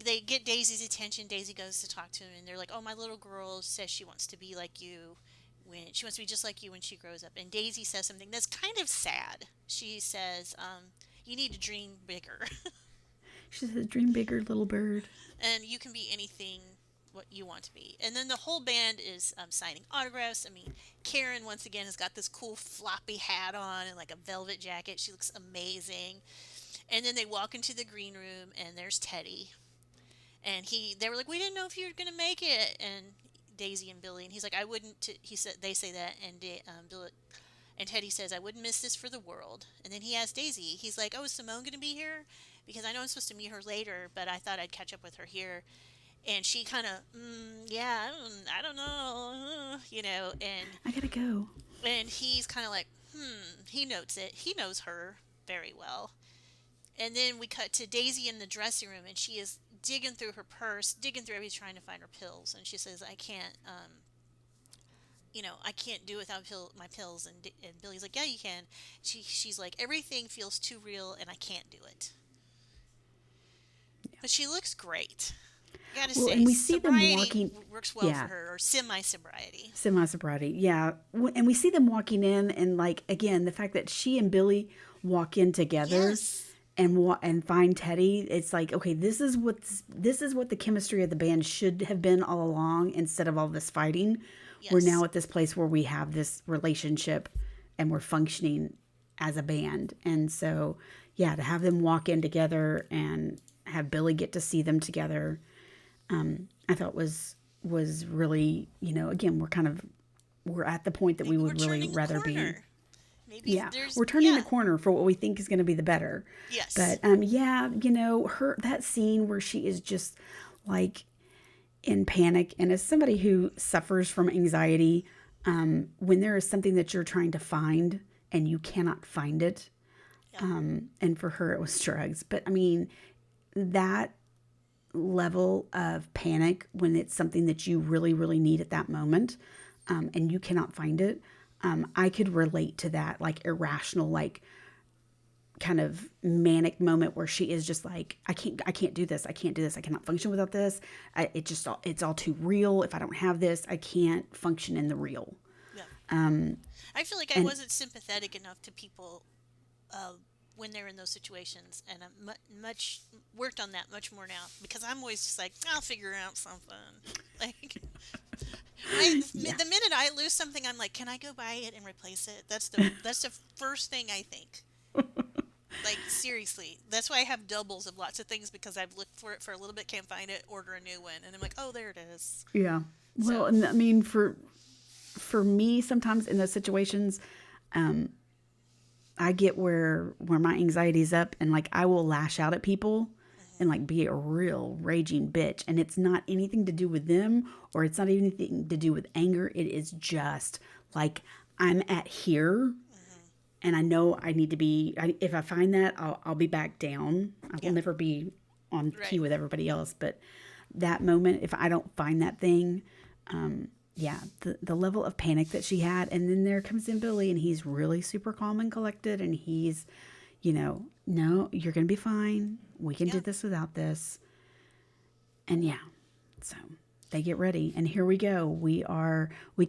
they get Daisy's attention. Daisy goes to talk to him, and they're like, "Oh, my little girl says she wants to be like you when she wants to be just like you when she grows up." And Daisy says something that's kind of sad. She says, "You need to dream bigger, She says, "Dream bigger, little bird." and you can be anything what you want to be." And then the whole band is signing autographs. I mean, Karen once again has got this cool floppy hat on and like a velvet jacket. She looks amazing. And then they walk into the green room, and there's Teddy, and they were like, we didn't know if you were gonna make it, and Daisy and Billy, and he's like, I wouldn't he said they say that, and Billy and Teddy says, I wouldn't miss this for the world. And then he asks Daisy, he's like, oh, is Simone gonna be here, because I know I'm supposed to meet her later, but I thought I'd catch up with her here. And she kind of yeah, I don't know, I gotta go. and he's kind of like he notes it, he knows her very well. And then we cut to Daisy in the dressing room, and she is digging through her purse, digging through everything, trying to find her pills. And she says, "I can't, I can't do without my pills." And Billy's like, "Yeah, you can." She's like, "Everything feels too real, and I can't do it." But she looks great. I gotta Well, say, and we see them sobriety walking. works well for Yeah, her, or semi sobriety. semi sobriety. Yeah, and we see them walking in, and like again, the fact that she and Billy walk in together Yes, and and find Teddy. It's like, okay, this is what the chemistry of the band should have been all along. Instead of all this fighting, we're now yes, at this place where we have this relationship, and we're functioning as a band. And so, yeah, to have them walk in together and have Billy get to see them together, I thought was really, again, we're at the point that we we're would really turning a rather be. corner. Maybe Yeah, there's, we're turning the yeah, corner for what we think is going to be the better. yes, But yeah, her that scene where she is just like in panic, and as somebody who suffers from anxiety, when there is something that you're trying to find and you cannot find it, yep, and for her it was drugs. But I mean, that level of panic when it's something that you really, really need at that moment, and you cannot find it. I could relate to that, like irrational, like kind of manic moment where she is just like, I can't do this, I can't do this, I cannot function without this. It's all too real. If I don't have this, I can't function in the real. yep. Um, I feel like I and wasn't sympathetic enough to people uh, when they're in those situations, and I'm much worked on that much more now because I'm always just like, I'll figure out something. Like, yeah, the minute I lose something, I'm like, can I go buy it and replace it? That's the first thing I think. Like, seriously, that's why I have doubles of lots of things because I've looked for it for a little bit, can't find it, order a new one, and I'm like, oh, there it is. yeah. Well, So, and I mean, for me, sometimes in those situations, um, I get where my anxiety's up, and like I will lash out at people mhm, and like be a real raging bitch, and it's not anything to do with them, or it's not anything to do with anger. It is just like I'm at here, mhm, and I know I need to be. If I find that, I'll be back down. I will yeah, never be on key right. with everybody else, but that moment, if I don't find that thing, yeah, the level of panic that she had, and then there comes in Billy, and he's really super calm and collected, and he's, no, you're gonna be fine. We can do Yeah. this without this, and yeah, so they get ready, and here we go. We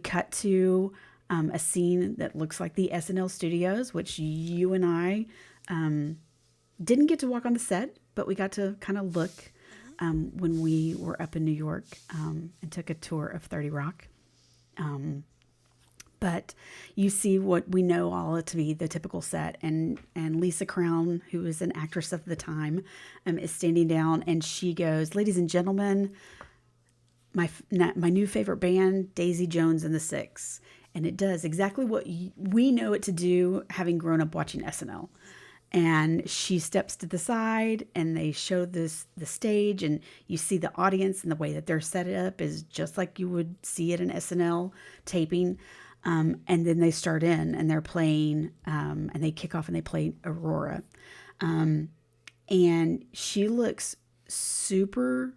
cut to a scene that looks like the SNL studios, which you and I didn't get to walk on the set, but we got to kind of look Hmm. when we were up in New York, and took a tour of 30 Rock. But you see what we know all to be the typical set, and Lisa Crown, who is an actress of the time, is standing down, and she goes, "Ladies and gentlemen, my new favorite band, Daisy Jones and the Six." And it does exactly what we know it to do, having grown up watching SNL. And she steps to the side, and they show the stage, and you see the audience, and the way that they're set up is just like you would see at an SNL taping. And then they start in, and they're playing, and they kick off, and they play Aurora. And she looks super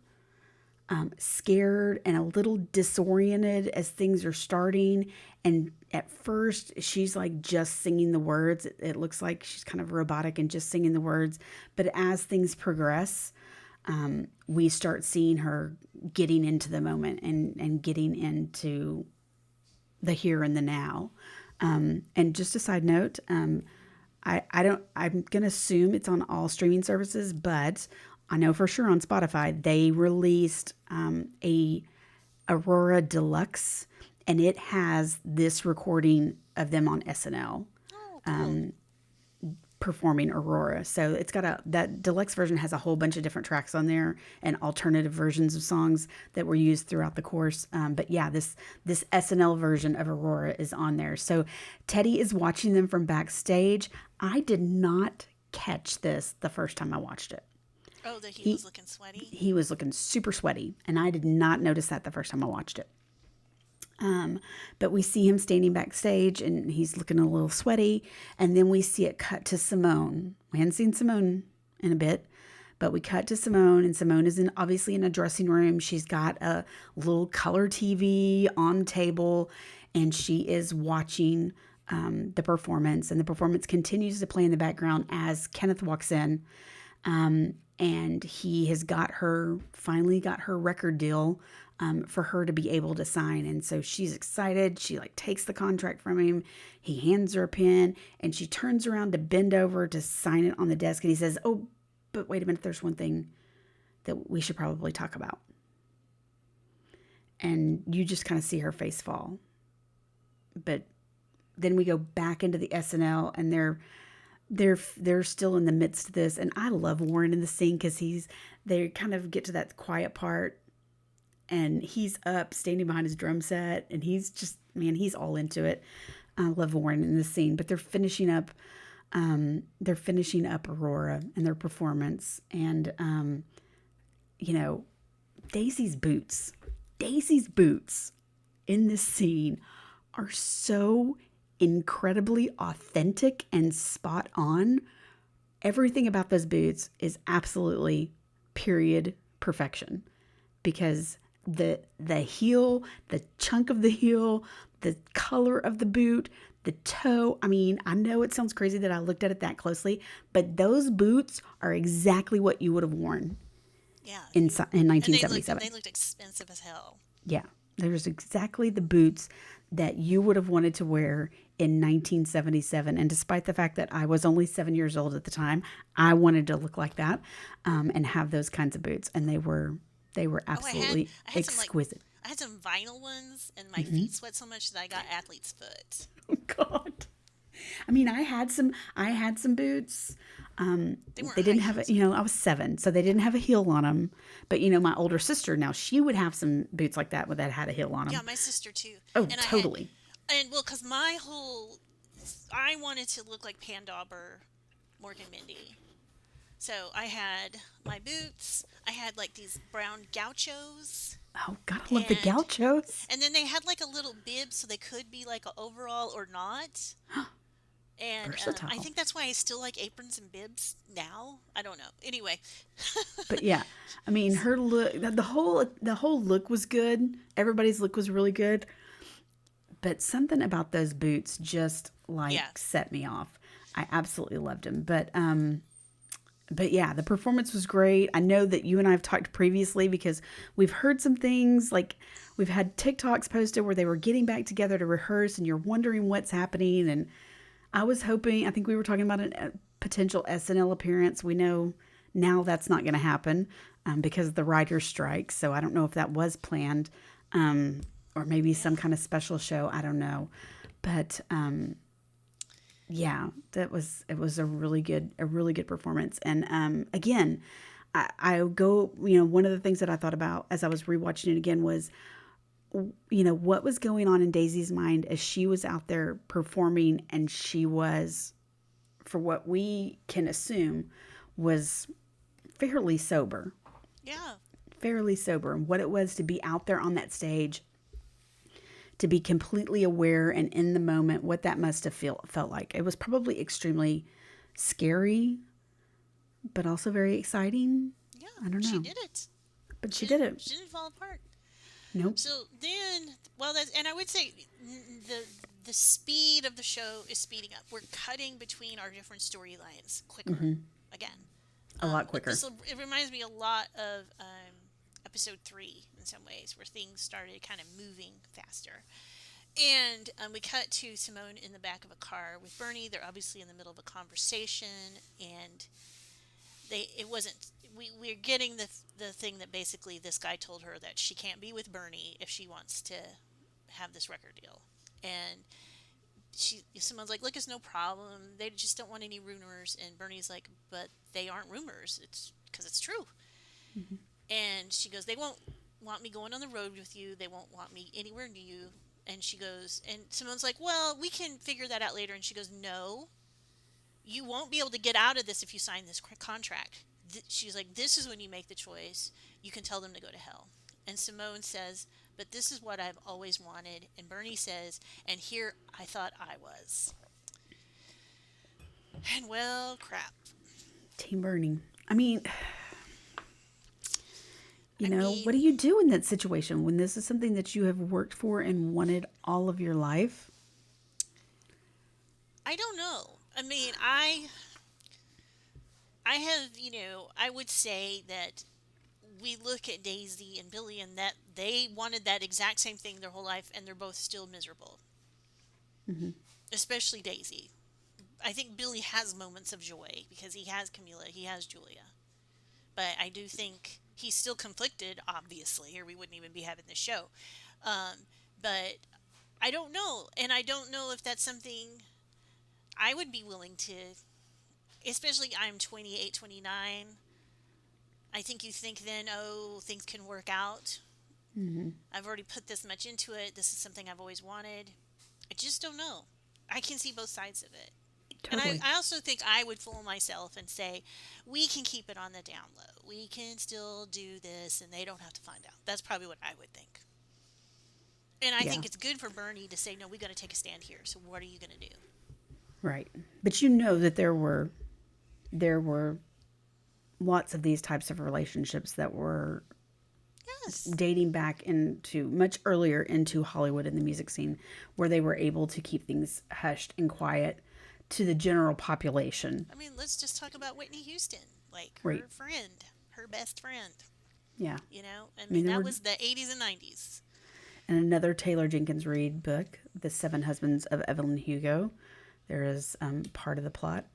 scared and a little disoriented as things are starting. And at first, she's like just singing the words. It looks like she's kind of robotic and just singing the words. But as things progress, we start seeing her getting into the moment, and getting into the here and the now. And just a side note, I don't, I'm going to assume it's on all streaming services, but I know for sure on Spotify, they released a Aurora Deluxe, and it has this recording of them on SNL Oh, cool. performing Aurora. So it's got that deluxe version has a whole bunch of different tracks on there, and alternative versions of songs that were used throughout the course. But yeah, this SNL version of Aurora is on there. So Teddy is watching them from backstage. I did not catch this the first time I watched it. Oh, that he was He looking sweaty. he was looking super sweaty, and I did not notice that the first time I watched it. But we see him standing backstage, and he's looking a little sweaty. And then we see it cut to Simone. We hadn't seen Simone in a bit, but we cut to Simone, and Simone is obviously in a dressing room. She's got a little color TV on the table, and she is watching the performance. And the performance continues to play in the background as Kenneth walks in. And he has finally got her record deal, for her to be able to sign. And so she's excited. She like takes the contract from him. He hands her a pen, and she turns around to bend over to sign it on the desk. And he says, "Oh, but wait a minute. There's one thing that we should probably talk about." And you just kind of see her face fall. But then we go back into the SNL, and they're still in the midst of this. And I love Warren in the scene because they kind of get to that quiet part, and he's up standing behind his drum set, and he's just, man, he's all into it. Lavorne in the scene, but they're finishing up Aurora and their performance, and you know, Daisy's boots, Daisy's boots in this scene are so incredibly authentic and spot on. Everything about those boots is absolutely period perfection, because the heel, the chunk of the heel, the color of the boot, the toe. I mean, I know it sounds crazy that I looked at it that closely, but those boots are exactly what you would have worn Yeah. in And they 1977. looked expensive as hell. Yeah, there's exactly the boots that you would have wanted to wear in 1977. And despite the fact that I was only 7 years old at the time, I wanted to look like that, and have those kinds of boots. And they were Oh, absolutely I had some like exquisite. I had some vinyl ones, and my feet sweat so much that I got athlete's foot. Oh God. I mean, I had some boots. They weren't They high didn't have heels. I was 7, so they didn't have a heel on them. But my older sister, now she would have some boots like that that had a heel on Yeah, them. my sister too. Oh, And I had, totally. and well, cause I wanted to look like Pandauber, Morgan Mindy. So I had my boots. I had like these brown gauchos, Oh God, I love the and gauchos. then they had like a little bib, so they could be like an overall or not. And I Versatile. think that's why I still like aprons and bibs now. I don't know. Anyway, But yeah, I mean, her look, the whole look was good. Everybody's look was really good, but something about those boots just yeah. like set me off. I absolutely loved them. But yeah, the performance was great. I know that you and I have talked previously, because we've heard some things, like we've had TikToks posted where they were getting back together to rehearse, and you're wondering what's happening. And I think we were talking about a potential SNL appearance. We know now that's not going to happen, because of the writer's strike. So I don't know if that was planned, or maybe some Yeah. kind of special show. I don't know. But yeah, it was a really good performance. And again, I go, one of the things that I thought about as I was rewatching it again was, what was going on in Daisy's mind as she was out there performing, and she was, for what we can assume, was fairly sober, Yeah. and what it was to be out there on that stage, to be completely aware and in the moment, what that must have felt like. It was probably extremely scary, but also very exciting. Yeah. I don't She know, did it. but she did it. She didn't fall apart. Nope. So then, well, and I would say the speed of the show is speeding up. We're cutting between our different storylines quicker again. A lot quicker. It reminds me a lot of episode 3 in some ways, where things started kind of moving faster. And we cut to Simone in the back of a car with Bernie. They're obviously in the middle of a conversation, and it wasn't. We're getting the thing that basically this guy told her that she can't be with Bernie if she wants to have this record deal. And Simone's like, look, it's no problem. They just don't want any rumors. And Bernie's like, but they aren't rumors. It's because it's true. And she goes, they won't want me going on the road with you. They won't want me anywhere near you. And she goes, and Simone's like, well, we can figure that out later. And she goes, no, you won't be able to get out of this if you sign this contract. She's like, this is when you make the choice. You can tell them to go to hell. And Simone says, but this is what I've always wanted. And Bernie says, and here I thought I was. And well, crap. Team Bernie. I mean, I what mean, do you do in that situation when this is something that you have worked for and wanted all of your life? I don't know. I mean, I have, I would say that we look at Daisy and Billy, and that they wanted that exact same thing their whole life, and they're both still miserable. Especially Daisy. I think Billy has moments of joy because he has Camila, he has Julia. But I do think he's still conflicted, obviously, or we wouldn't even be having this show. Um, but I don't know. And I don't know if that's something I would be willing to, especially I'm 28, 29. I think you think then, oh, things can work out. I've already put this much into it. This is something I've always wanted. I just don't know. I can see both sides of it. And Totally. I also think I would fool myself and say, we can keep it on the down low. We can still do this and they don't have to find out. That's probably what I would think. And I Yeah. think it's good for Bernie to say, no, we got to take a stand here. So what are you going to do? Right. But you know that there were lots of these types of relationships that were Yes. dating back into much earlier into Hollywood and the music scene, where they were able to keep things hushed and quiet to the general population. I mean, let's just talk about Whitney Houston, like Right. her friend, her best friend. Yeah. You know, I I mean, mean, there that were was the 80s and 90s. in another Taylor Jenkins Reid book, The Seven Husbands of Evelyn Hugo. There is part of the plot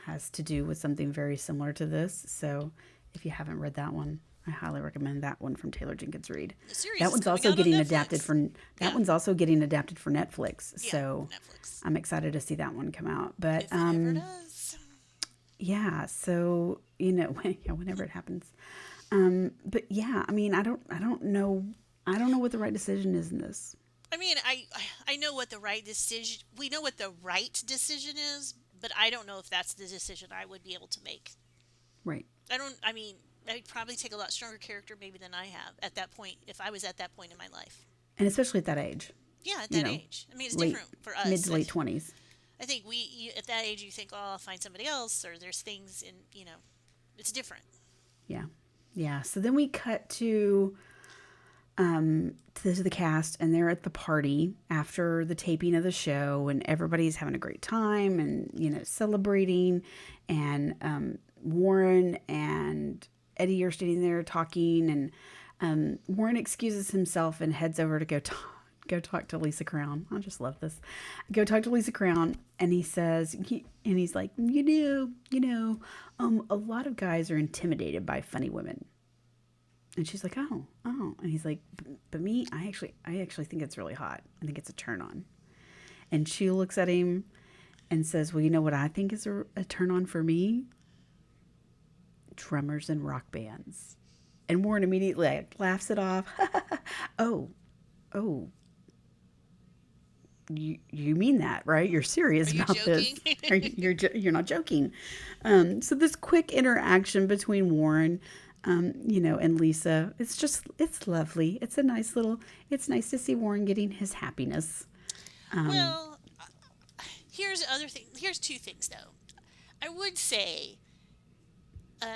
has to do with something very similar to this. So if you haven't read that one, I highly recommend that one from Taylor Jenkins Reid. The series That is one's coming also out on getting adapted Netflix. for that Yeah, one's also getting adapted for Netflix. yeah, So Netflix. I'm excited to see that one come out. But If it ever does. yeah, so yeah, whenever it happens. But yeah, I mean, I don't know, I don't know what the right decision is in this. I mean, I know what the right decision. We know what the right decision is, but I don't know if that's the decision I would be able to make. Right. I don't. I mean, I'd probably take a lot stronger character maybe than I have at that point if I was at that point in my life. And especially at that age, Yeah, at you that know, age. I mean, it's late different for mid us. to late 20s. I think at that age you think, oh, I'll find somebody else, or there's things in it's different. Yeah. Yeah. So then we cut to the cast, and they're at the party after the taping of the show, and everybody's having a great time and celebrating, and Warren and Eddie are sitting there talking, and Warren excuses himself and heads over to go talk to Lisa Crown. I just love this. Go talk to Lisa Crown, and he's like, a lot of guys are intimidated by funny women. And she's like, oh. And he's like, but me, I actually think it's really hot. I think it's a turn on. And she looks at him and says, well, you know what I think is a turn on for me? Drummers and rock bands. And Warren immediately laughs it off. oh, oh, you mean that, right? You're serious Are you about this. joking? You're not joking. So this quick interaction between Warren, and Lisa, it's lovely. It's nice to see Warren getting his happiness. Um, Well, here's other thing. Here's two things though. I would say, um,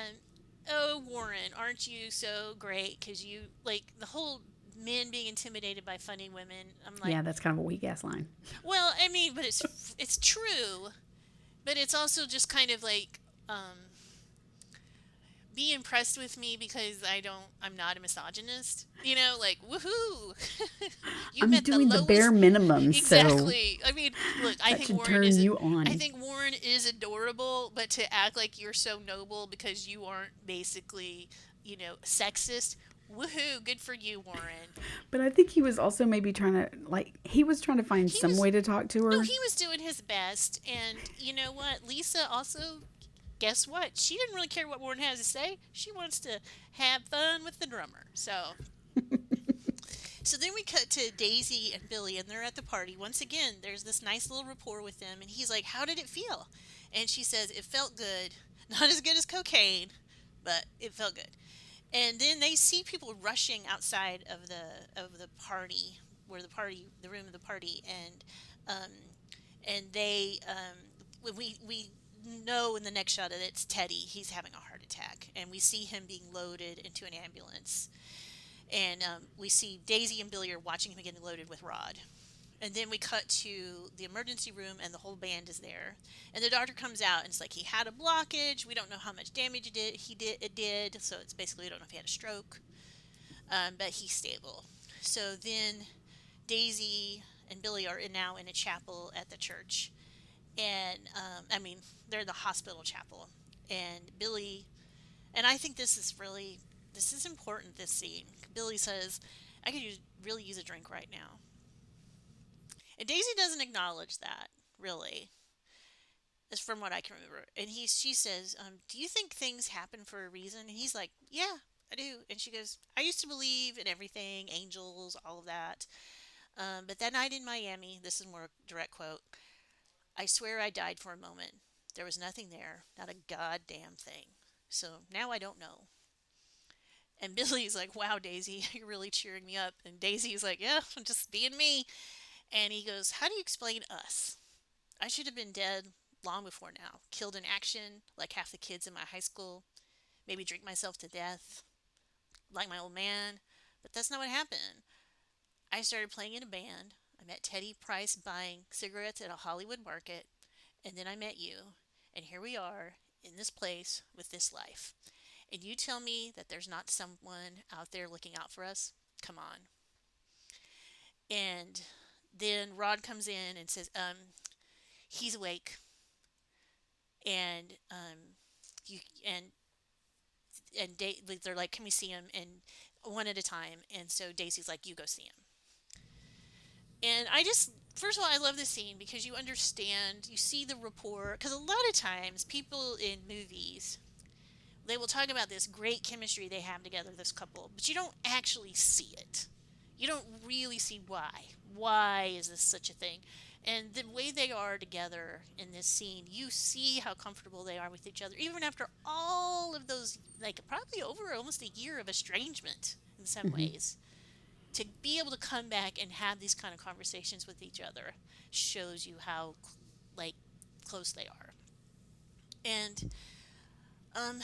oh Warren, aren't you so great? Because you like the whole men being intimidated by funny women. I'm like, yeah, that's kind of a weak ass line. well, I mean, but it's true, but it's also just kind of like, be impressed with me because I'm not a misogynist. Like woohoo, you I'm met the doing the bare lowest. minimum, so Exactly. I mean, look, that should turn you I on. think Warren is adorable, but to act like you're so noble because you aren't basically, sexist. Woohoo, good for you, Warren. But I think he was also maybe he was trying to find He some was way to talk to No, her. he was doing his best, and you know what? Lisa also, guess what? She didn't really care what Warren has to say. She wants to have fun with the drummer. So then we cut to Daisy and Billy, and they're at the party. Once again, there's this nice little rapport with them, and he's like, "How did it feel?" And she says, "It felt good. Not as good as cocaine, but it felt good." And then they see people rushing outside of the party, the room of the party, um, and we know in the next shot that it's Teddy. He's having a heart attack, and we see him being loaded into an ambulance. And we see Daisy and Billy are watching him getting loaded with Rod. And then we cut to the emergency room, and the whole band is there. And the doctor comes out, and it's like he had a blockage. We don't know how much damage it did. So it's basically we don't know if he had a stroke, but he's stable. So then Daisy and Billy are now in a chapel at the church, and I mean they're the hospital chapel, and Billy, and I think this is important. This scene, Billy says, "I could really use a drink right now." And Daisy doesn't acknowledge that, really, as from what I can remember. And she says, "Do you think things happen for a reason?" And he's like, "Yeah, I do." And she goes, "I used to believe in everything, angels, all of that. But that night in Miami, this is more direct quote. I swear I died for a moment. There was nothing there, not a goddamn thing. So now I don't know. And Billy's like, wow, Daisy, you're really cheering me up. And Daisy's like, yeah, I'm just being me. And he goes, how do you explain us? I should have been dead long before now. Killed in action, like half the kids in my high school. Maybe drink myself to death, like my old man. But that's not what happened. I started playing in a band. I met Teddy Price buying cigarettes at a Hollywood market. And then I met you. And here we are in this place with this life. And you tell me that there's not someone out there looking out for us? Come on. And then Rod comes in and says, he's awake. And you and they're like, can we see him? And one at a time. And so Daisy's like, you go see him. And I just, first of all, I love this scene because you understand, you see the rapport. Because a lot of times, people in movies, they will talk about this great chemistry they have together, this couple, but you don't actually see it. You don't really see why. Why is this such a thing? And the way they are together in this scene, you see how comfortable they are with each other, even after all of those, like probably over almost a year of estrangement in some Mm-hmm. ways. To be able to come back and have these kind of conversations with each other shows you how, like, close they are. And, um,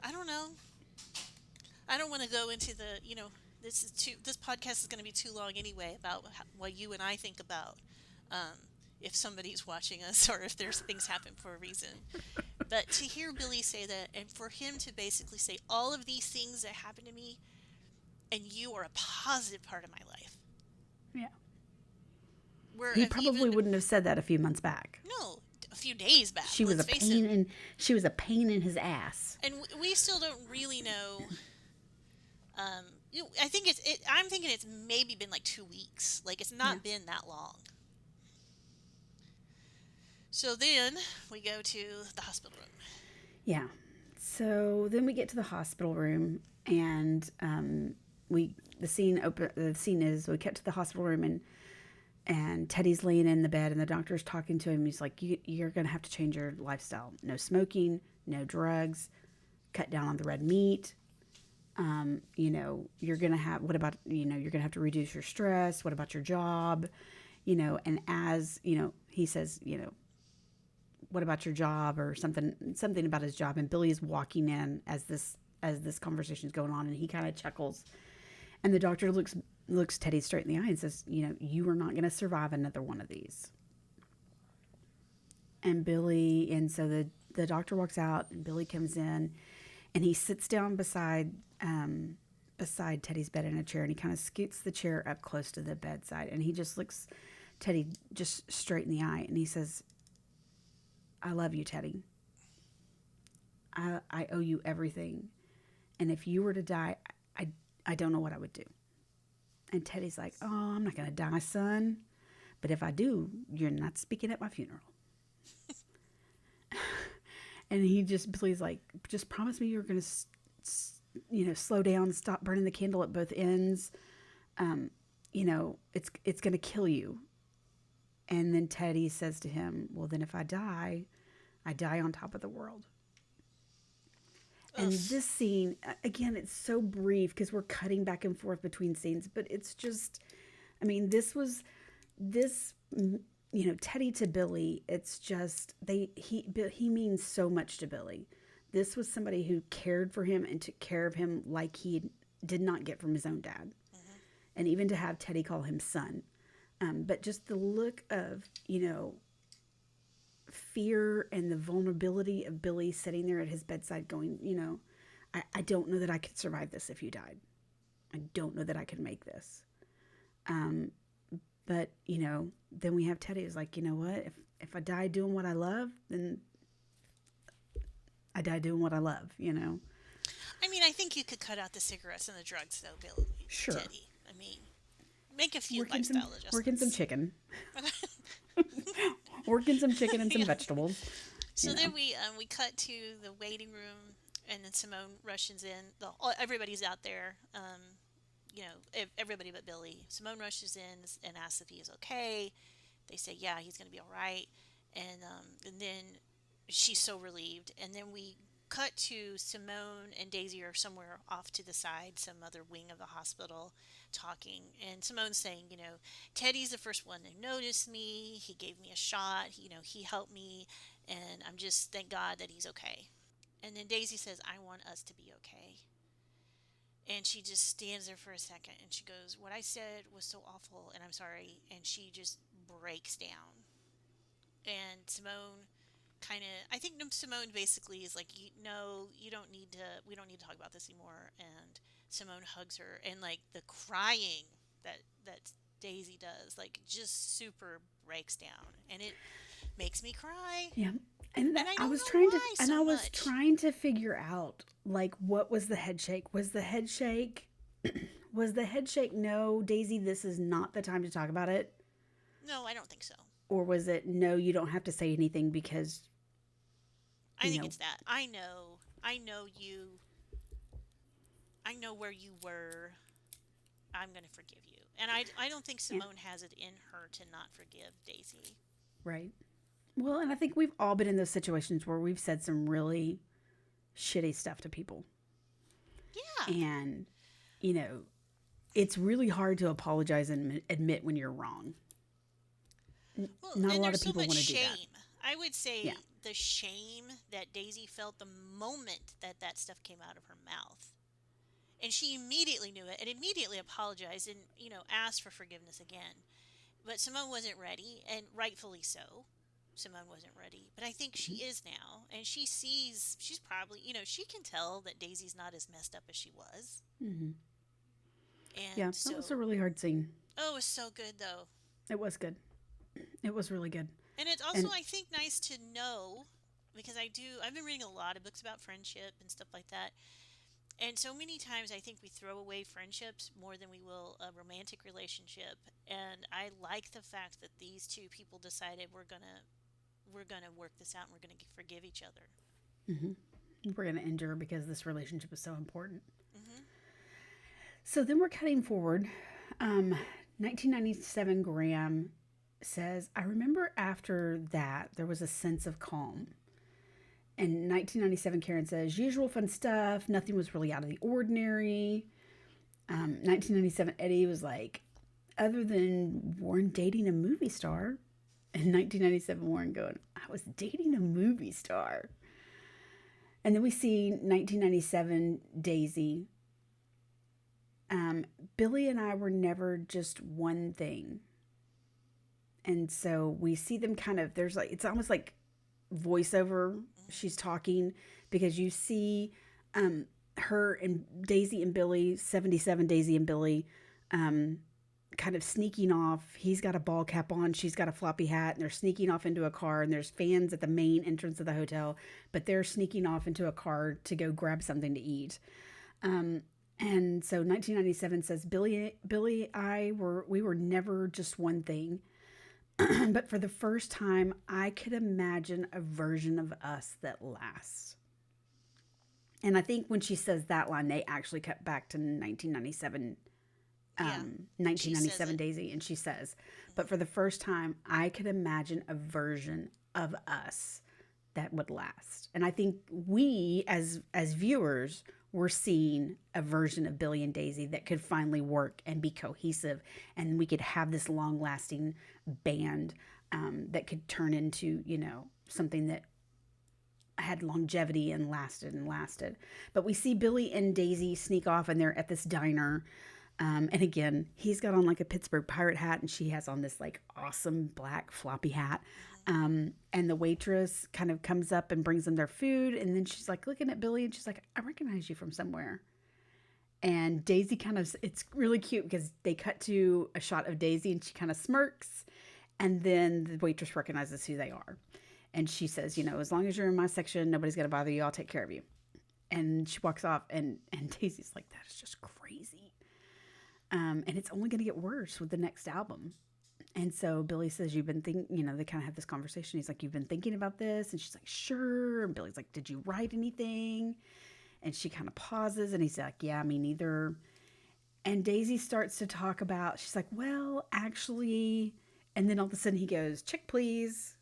I don't know. I don't want to go into the, this podcast is going to be too long anyway about what you and I think about um, if somebody's watching us or if there's things happen for a reason. But to hear Billy say that and for him to basically say all of these things that happened to me and you are a positive part of my life. Yeah. Where He even, probably wouldn't have said that a few months back. no, a few days back, She was let's a face it. pain in she was a pain in his ass. And we still don't really know. I think I'm thinking it's maybe been like 2 weeks. Like it's Yeah. not been that long. So then we go to the hospital room. Yeah. So then we get to the hospital room, and we the scene is we get to the hospital room, and Teddy's laying in the bed, and the doctor's talking to him. He's like, "You're gonna have to change your lifestyle. No smoking, no drugs, cut down on the red meat. You're gonna have what about you're gonna have to reduce your stress. What about your job? And as he says, what about your job or something about his job, and Billy is walking in as this conversation is going on, and he kind of chuckles, and the doctor looks Teddy straight in the eye and says, you are not going to survive another one of these. And so the doctor walks out, and Billy comes in, and he sits down beside Teddy's bed in a chair, and he kind of scoots the chair up close to the bedside, and he just looks Teddy just straight in the eye, and he says, I love you, Teddy. I owe you everything. And if you were to die, I don't know what I would do. And Teddy's like, oh, I'm not going to die, son. But if I do, you're not speaking at my funeral. And he just, please, like, just promise me you're going to, slow down, stop burning the candle at both ends. It's going to kill you. And then Teddy says to him, well, then if I die on top of the world. And Ugh. this scene, again, it's so brief because we're cutting back and forth between scenes, but it's just, I mean, this, Teddy to Billy, it's just, he means so much to Billy. This was somebody who cared for him and took care of him like he did not get from his own dad. Mm-hmm. And even to have Teddy call him son. But just the look of, fear and the vulnerability of Billy sitting there at his bedside going, I don't know that I could survive this if you died. I don't know that I could make this. But, then we have Teddy who's like, you know what? If I die doing what I love, then I die doing what I love. I mean, I think you could cut out the cigarettes and the drugs, though, Bill, Sure. Teddy. I mean, make a few Working some lifestyle working some adjustments. chicken. Working some chicken and some Yeah. vegetables. So then we cut to the waiting room, and then Simone rushes in. Everybody's out there. Everybody but Billy. Simone rushes in and asks if he is okay. They say, yeah, he's going to be all right. And then she's so relieved. And then we cut to Simone and Daisy are somewhere off to the side, some other wing of the hospital, talking. And Simone's saying, Teddy's the first one to notice me. He gave me a shot. He helped me, and I'm just thank God that he's okay. And then Daisy says, I want us to be okay. And she just stands there for a second and she goes, what I said was so awful and I'm sorry. And she just breaks down. And Simone kind of, I think Simone basically is like, no, we don't need to talk about this anymore. And Simone hugs her, and like the crying that Daisy does, like just super breaks down, and it makes me cry. Yeah. And And I I don't was know trying to why and so I was much. trying to figure out like what was the head shake? Was the head shake was the head shake no, Daisy, this is not the time to talk about it? No, I don't think so. Or was it no, you don't have to say anything because, I you think know, it's that. I know you. I know where you were. I'm going to forgive you. And I don't think yeah, Simone has it in her to not forgive Daisy. right. Well, and I think we've all been in those situations where we've said some really shitty stuff to people. Yeah. And, you know, it's really hard to apologize and admit when you're wrong. Well, Not a and lot there's of so people much want to do that. shame. I would Yeah. say the shame that Daisy felt the moment that stuff came out of her mouth. And she immediately knew it and immediately apologized and, asked for forgiveness again. But Simone wasn't ready, and rightfully so. Simone wasn't ready. But I think she is now. And she's probably, she can tell that Daisy's not as messed up as she was. Mm-hmm. Yeah, And that was a so, really hard scene. oh, it was so good though. It was good. It was really good. And it's also, And I think, nice to know because I've been reading a lot of books about friendship and stuff like that. And so many times I think we throw away friendships more than we will a romantic relationship. And I like the fact that these two people decided we're gonna work this out and we're gonna forgive each other. mhm, we're going to endure because this relationship is so important. Hmm. So then we're cutting forward. Um, 1997 Graham says, I remember after that there was a sense of calm. And 1997 Karen says, usual fun stuff. Nothing was really out of the ordinary. 1997 Eddie was like, other than Warren dating a movie star. And 1997 Warren going, I was dating a movie star. And then we see 1997 Daisy. Um, Billy and I were never just one thing. And so we see them kind of, there's like, it's almost like voiceover. She's Hmm. talking because you see um, her and Daisy and Billy, 77 Daisy and Billy, um, kind of sneaking off. He's got a ball cap on, she's got a floppy hat, and they're sneaking off into a car. And there's fans at the main entrance of the hotel, but they're sneaking off into a car to go grab something to eat. Um, and so 1997 says Billy, we were never just one thing. But for the first time, I could imagine a version of us that lasts. And I think when she says that line, they actually cut back to Yeah, she says 1997 it. Daisy, and she says, but Hmm. for the first time, I could imagine a version of us that would last. And I think we, as viewers, were seeing a version of Billy and Daisy that could finally work and be cohesive, and we could have this long lasting band that could turn into something that had longevity and lasted and lasted. But we see Billy and Daisy sneak off, and they're at this diner. And again, he's got on like a Pittsburgh pirate hat, and she has on this like awesome black floppy hat. Hmm. And the waitress kind of comes up and brings them their food, and then she's like looking at Billy, and she's like, "I recognize you from somewhere." And Daisy kind of, it's really cute because they cut to a shot of Daisy, and she kind of smirks, and then the waitress recognizes who they are, and she says, "As long as you're in my section, nobody's gonna bother you. I'll take care of you." And she walks off, and Daisy's like, "That is just crazy." And it's only going to get worse with the next album. And so Billy says, "You've been thinking," they kind of have this conversation. He's like, "You've been thinking about this?" And she's like, "Sure." And Billy's like, "Did you write anything?" And she kind of pauses, and he's like, "Yeah, me neither." And Daisy starts to talk about, she's like, "Well, actually," and then all of a sudden he goes, "Check, please."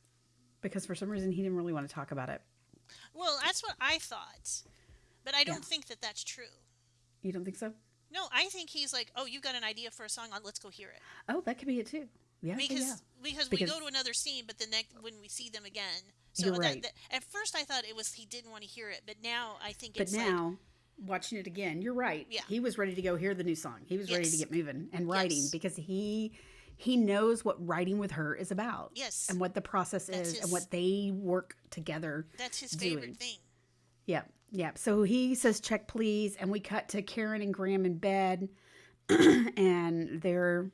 because for some reason he didn't really want to talk about it. Well, that's what I thought, but I Yeah. don't think that that's true. You don't think so? No, I think he's like, "Oh, you got an idea for a song? Let's go hear it." Oh, that could be it too. Yeah, yeah, yeah. Because we Because go to another scene, but the next when we see them again, so you're right. that at first I thought it was he didn't want to hear it, but now I think But it's like, now, watching it again, you're right. yeah, He was ready to go hear the new song. He was ready to yes, get moving and writing yes, because he knows what writing with her is about yes. and what the process That's is and his what they work together that's his favorite doing. thing. Yeah. Yeah. So he says, check, please. And we cut to Karen and Graham in bed, and they're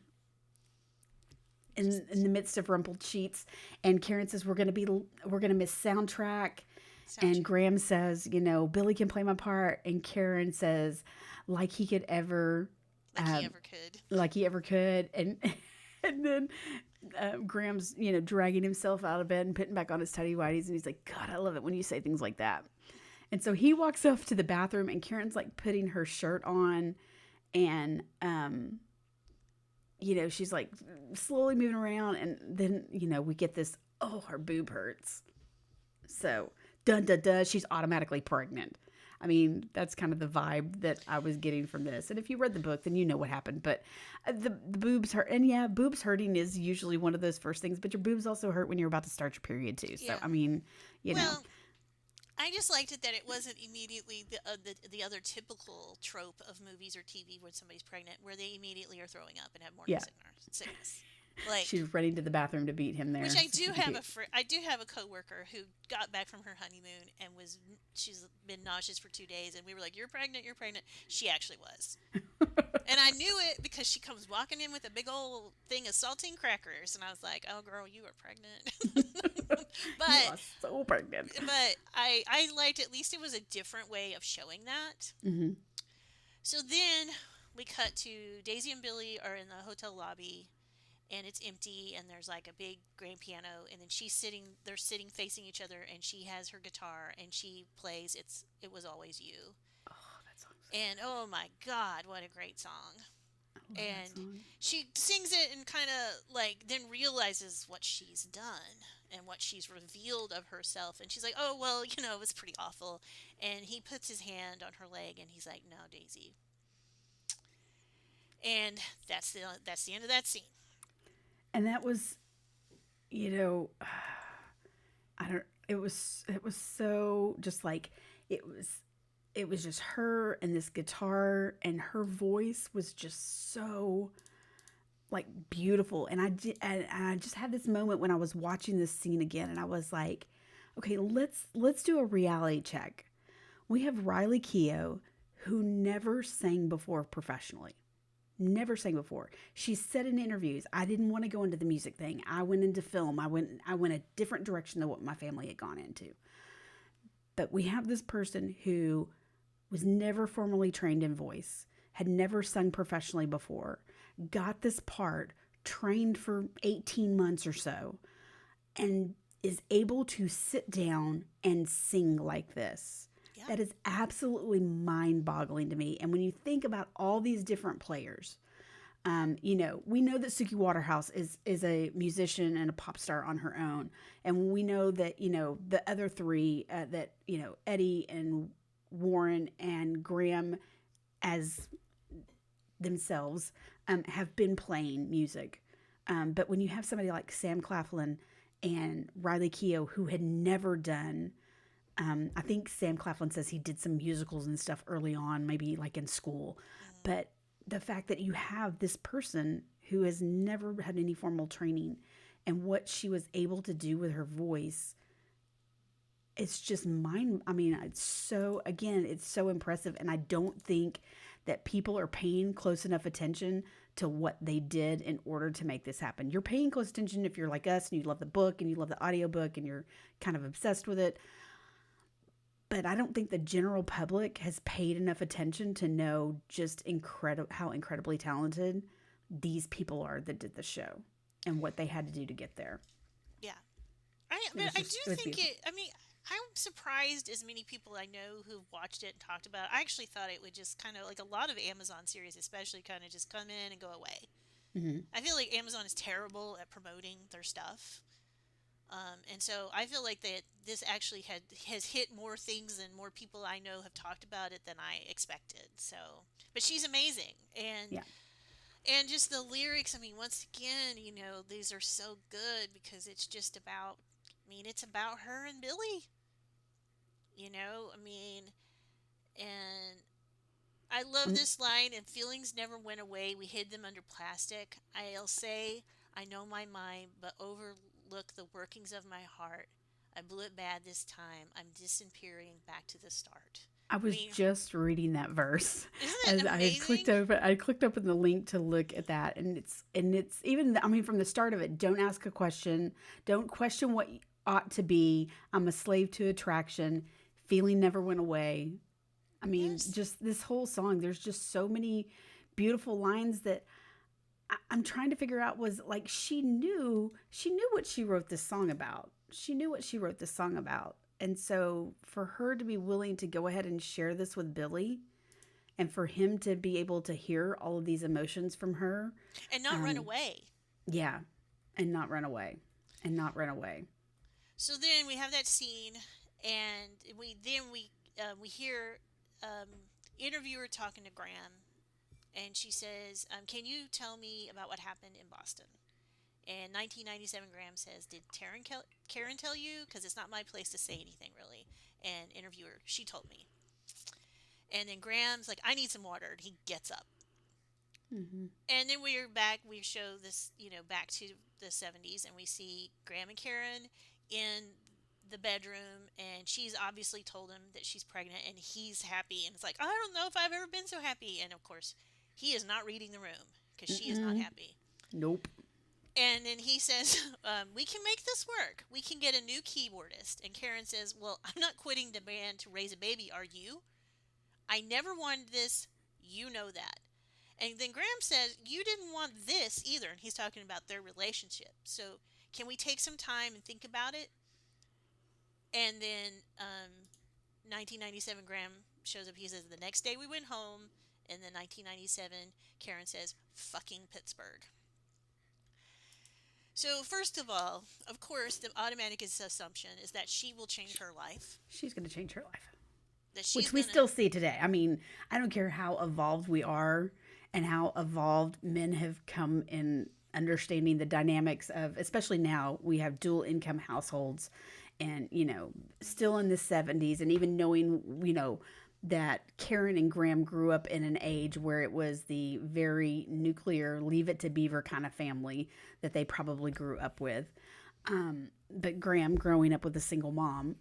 in the midst of rumpled sheets. And Karen says, we're going to miss soundtrack. And Soundtrack, Graham says, Billy can play my part. And Karen says, like he could ever, like he ever could. like he ever could. And, and then Graham's, dragging himself out of bed and putting back on his tidy whities. And he's like, God, I love it when you say things like that. And so he walks off to the bathroom, and Karen's like putting her shirt on, and she's like slowly moving around, and then we get this. Oh, her boob hurts. So dun dun dun, she's automatically pregnant. I mean, that's kind of the vibe that I was getting from this. And if you read the book, then you know what happened. But the boobs hurt, and yeah, boobs hurting is usually one of those first things. But your boobs also hurt when you're about to start your period too. So Yeah. I mean, you know, Well, I just liked it that it wasn't immediately the other typical trope of movies or TV when somebody's pregnant, where they immediately are throwing up and have morning yeah, sickness. Like, she's running to the bathroom to beat him which there. I So do she can have be, I do have a coworker who got back from her honeymoon and she's been nauseous for 2 days, and we were like, "You're pregnant, you're pregnant." She actually was, and I knew it because she comes walking in with a big old thing of saltine crackers, and I was like, "Oh, girl, you are pregnant." you but are so pregnant. I liked at least it was a different way of showing that. Hmm. So then we cut to Daisy and Billy are in the hotel lobby, and it's empty, and there's like a big grand piano, and then they're sitting facing each other, and she has her guitar and she plays It Was Always You. Oh, that song's so And oh my god, what a great song. good. I love that And song. she sings it and kind of like then realizes what she's done and what she's revealed of herself, and she's like, "Oh, well, it was pretty awful." And he puts his hand on her leg and he's like, "No, Daisy." And that's the end of that scene. And that was, you know, I don't. It was so just like it was. It was just her and this guitar, and her voice was just so like beautiful. And I just had this moment when I was watching this scene again, and I was like, okay, let's do a reality check. We have Riley Keough, who never sang before professionally. Never sang before. She said in interviews, I didn't want to go into the music thing. I went into film. I went a different direction than what my family had gone into. But we have this person who was never formally trained in voice, had never sung professionally before, got this part, trained for 18 months or so, and is able to sit down and sing like this. Yeah. That is absolutely mind boggling to me. And when you think about all these different players, we know that Suki Waterhouse is a musician and a pop star on her own, and we know that the other three that Eddie and Warren and Graham as themselves have been playing music. But when you have somebody like Sam Claflin and Riley Keough who had never done, I think Sam Claflin says he did some musicals and stuff early on, maybe like in school. Mm. But the fact that you have this person who has never had any formal training, and what she was able to do with her voice, it's just I mean, it's so impressive. And I don't think that people are paying close enough attention to what they did in order to make this happen. You're paying close attention if you're like us and you love the book and you love the audiobook and you're kind of obsessed with it. But I don't think the general public has paid enough attention to know just how incredibly talented these people are that did the show and what they had to do to get there. Yeah. It But was I do just it was think beautiful. it. I mean, I'm surprised as many people I know who've watched it and talked about it. I actually thought it would just kind of like a lot of Amazon series, especially, kind of just come in and go away. Hmm. I feel like Amazon is terrible at promoting their stuff. And so I feel like that this actually has hit more things and more people I know have talked about it than I expected. So, but she's amazing, Yeah. and just the lyrics. I mean, once again, these are so good because it's just about. I mean, it's about her and Billy. I mean, and I love Um, this line, and feelings never went away. We hid them under plastic. I'll say, I know my mind, but overlook the workings of my heart. I blew it bad this time. I'm disappearing back to the start. I I was mean, just reading that verse isn't it as I had clicked amazing? over. I clicked open the link to look at that, and it's even. I mean, from the start of it, don't ask a question. Don't question what ought to be. I'm a slave to attraction. Feeling never went away. I mean, Yes. just this whole song. There's just so many beautiful lines that I'm trying to figure out. Was like she knew what she wrote this song about. She knew what she wrote this song about. And so for her to be willing to go ahead and share this with Billy and for him to be able to hear all of these emotions from her, And not run um, away. yeah, and not run away. And not run away. So then we have that scene, and we hear um, interviewer talking to Graham, and she says, "Can you tell me about what happened in Boston?" And 1997 Graham says, "Did Karen tell you? Because it's not my place to say anything, really." And interviewer, "She told me." And then Graham's like, "I need some water." And he gets up. Mm-hmm. And then we're back. We show this, back to the 70s, and we see Graham and Karen in the bedroom, and she's obviously told him that she's pregnant, and he's happy. And it's like, I don't know if I've ever been so happy. And of course, he is not reading the room because she is not Mm-mm. happy. Nope. And then he says, "We can make this work. We can get a new keyboardist." And Karen says, "Well, I'm not quitting the band to raise a baby, are you? I never wanted this. You know that." And then Graham says, "You didn't want this either." And he's talking about their relationship. So can we take some time and think about it? And then 1997, Graham shows up. He says, "The next day we went home." And then 1997, Karen says, "Fucking Pittsburgh." So, first of all, of course, the automatic assumption is that she will change her life. She's going to change her life, That she's which we going to. still see today. I mean, I don't care how evolved we are and how evolved men have come in understanding the dynamics of, especially now, we have dual income households and, still in the 70s, and even knowing, that Karen and Graham grew up in an age where it was the very nuclear, leave it to beaver kind of family that they probably grew up with. But Graham growing up with a single mom